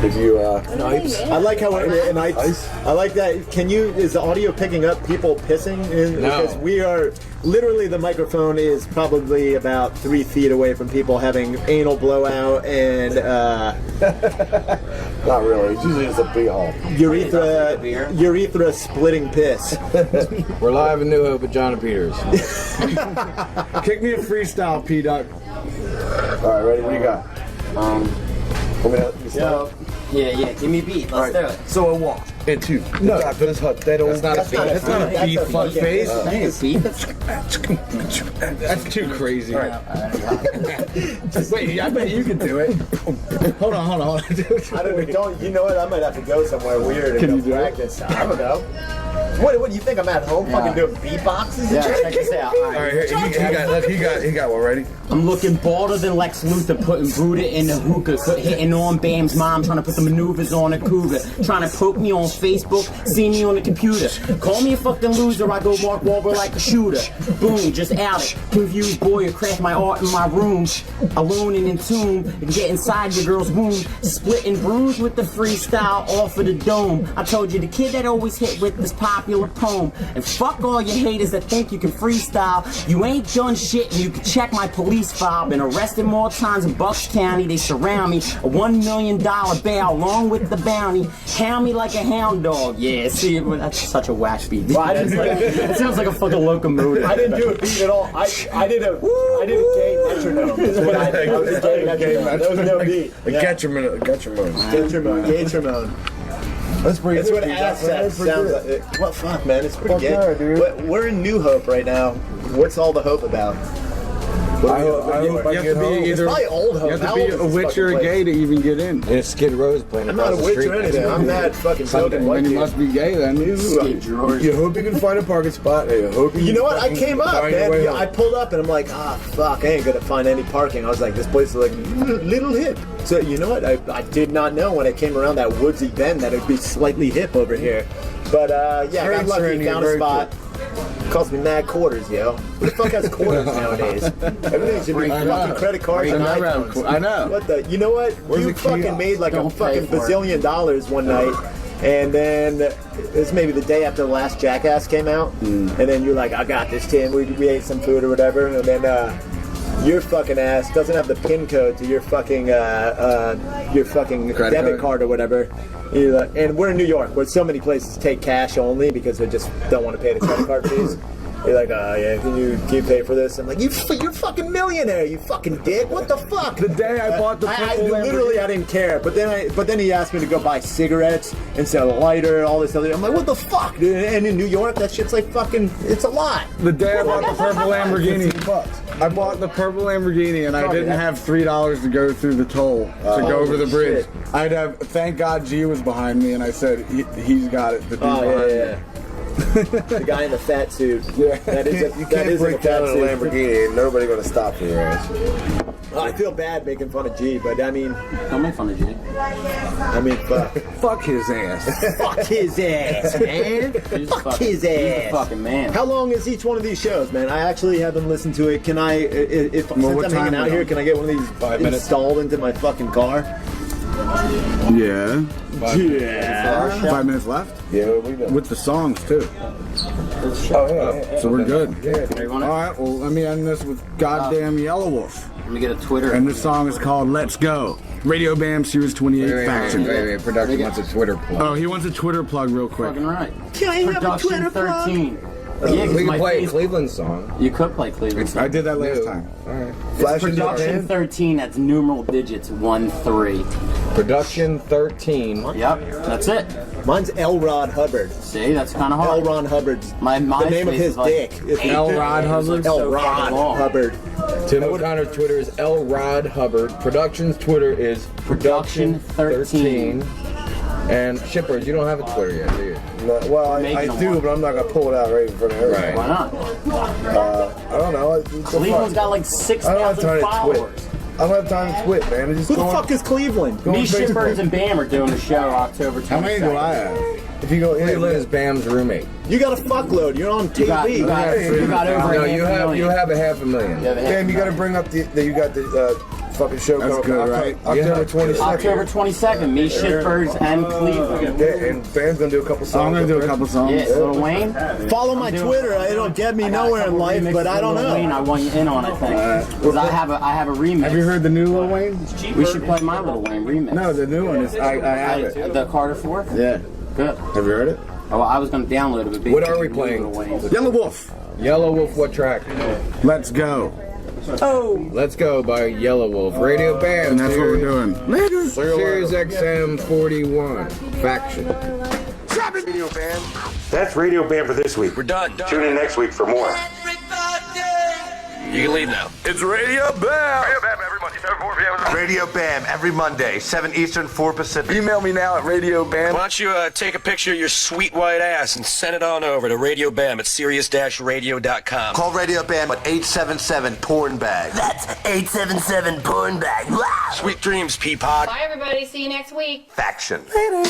If you I like how an ice. I like that. Is the audio picking up people pissing? Because we are literally, the microphone is probably about 3 feet away from people having anal blowout and not really. It's usually just a big hole. Urethra splitting piss. We're live in New Hope with John and Peters. Kick me a freestyle, P-Duck. All right, ready? What do you got? Yeah, give me a beat. Let's do it. So a walk into no, that's not a beat. That's not a beat. Fuck face. That ain't a beat. That's too crazy. Wait, I bet you can do it. Hold on. I don't. You know what? I might have to go somewhere weird and go practice. I don't know. What do you think? I'm at home fucking doing beatboxes? Yeah, check this out. All right, here, he got one ready. I'm looking balder than Lex Luthor, putting Buddha in the hookah, hitting on Bam's mom, trying to put the maneuvers on a cougar, trying to poke me on Facebook, see me on the computer. Call me a fucking loser, I go Mark Wahlberg like a shooter. Boom, just out it. Confused boy, I craft my art in my room, alone and in tune, and get inside your girl's womb, split and bruised with the freestyle off of the dome. I told you the kid that always hit with this popular poem, and fuck all you haters that think you can freestyle. You ain't done shit, and you can check my police file. Been arrested more times in Bucks County. They surround me, a $1 million bail along with the bounty. Hound me like a hound dog. Yeah, see, that's such a whack beat. Well, it sounds like a fucking locomotive. I didn't do a beat at all. I did a gay metronome. That's what I did. I was a gay metronome. There was no beat. Get your moan. That's pretty. That's what ass sex sounds like. What fuck, man? It's pretty gay. But we're in New Hope right now. What's all the hope about? You have to be either old Hope. You have to be a witch or a gay to even get in. There's Skid Row's playing. I'm not a witch or anything. I'm that fucking token white. Then you must be gay then. You hope you can find a parking spot. You know what? I came up, man. I pulled up and I'm like, fuck, I ain't gonna find any parking. I was like, this place is like little hip. So you know what? I did not know when I came around that woodsy bend that it'd be slightly hip over here. But yeah, I got lucky, found a spot. Cost me mad quarters, yo. Who the fuck has quarters nowadays? Everything should be fucking credit cards and iPhones. I know. What the? You know what? You fucking made like a fucking bazillion dollars one night, and then it was maybe the day after the last Jackass came out, and then you're like, I got this, Tim. We ate some food or whatever, and then your fucking ass doesn't have the PIN code to your fucking debit card or whatever. And we're in New York, where so many places take cash only because they just don't want to pay the credit card fees. You're like, yeah, can you pay for this? I'm like, you're a fucking millionaire, you fucking dick. What the fuck? The day I bought the purple literally, I didn't care. But then he asked me to go buy cigarettes and sell a lighter, all this other. I'm like, what the fuck, dude? And in New York, that shit's like fucking, it's a lot. The day I bought the purple Lamborghini, I bought the purple Lamborghini and I didn't have $3 to go through the toll to go over the bridge. I'd have, thank God G was behind me and I said, he's got it. The dude behind me. The guy in the fat suit. Yeah, You can't break down in a Lamborghini and nobody gonna stop you, right? I feel bad making fun of G, but I mean, don't make fun of G. I mean, fuck his ass. Fuck his ass, man. Fuck his ass. He's a fucking man. How long is each one of these shows, man? I actually haven't listened to it. Can I, since I'm hanging out here, can I get one of these 5 minutes installed into my fucking car? Yeah. 5 minutes left? Yeah, we do. With the songs, too. So we're good. All right, well, let me end this with goddamn Yellow Wolf. Let me get a Twitter. And this song is called Let's Go. Radio Bam Series 28 Faction. Wait. Production wants a Twitter plug. Oh, he wants a Twitter plug real quick. Fucking right. Can I have a Twitter 13. plug? Yeah, we can play a Cleveland song. You could play Cleveland song. I did that last time. All right. It's Production 13, that's numeral digits 1-3. Production 13. Yep, that's it. Mine's L. Rod Hubbard. See, that's kind of hard. L. Ron Hubbard's the name of his dick. L. Rod Hubbard? L. Rod Hubbard. Tim O'Connor's Twitter is L. Rod Hubbard. Production's Twitter is Production 13. And Shippers, you don't have a Twitter yet, do you? No, well, I do, but I'm not going to pull it out right in front of everybody. Right. Why not? I don't know. Cleveland's got like 6,000 followers. I don't have time to twit, man. Who the fuck is Cleveland? Me, Shippers, and Bam are doing a show October 22nd. How many do I have? If you go, Cleveland is Bam's roommate. You got a fuckload. You're on TV. You got over No, a you have a $500,000. Bam, you got to bring up that you got the fucking show coming up October 22nd. October 22nd, me, Shippers, and Cleveland. Yeah, and Bam's gonna do a couple songs. I'm gonna do a couple songs. Yeah, Lil Wayne. Follow my Twitter. It'll get me nowhere in life, but I don't know. Wayne, I want you in on it, because I have a remix. Have you heard the new Lil Wayne? We should play my Lil Wayne remix. No, the new one is. I have it. The Carter 4? Yeah. Good. Have you heard it? Oh, I was going to download it. But What are we playing? Yellow Wolf. Yellow Wolf, what track? Let's Go. Oh. Let's Go by Yellow Wolf. Radio Bam. And that's what we're doing. Later. Sirius XM 41. Faction. Radio Bam. That's Radio Bam for this week. We're done. Tune in next week for more. You can leave now. It's Radio Bam. Radio Bam every Monday, 7 4 p.m. Radio Bam every Monday, 7 Eastern, 4 Pacific. Email me now at Radio Bam. Why don't you take a picture of your sweet white ass and send it on over to Radio Bam at Sirius-radio.com. Call Radio Bam at 877-PORN-BAG. That's 877-PORN-BAG. Sweet dreams, Peapod. Bye, everybody. See you next week. Faction. Later.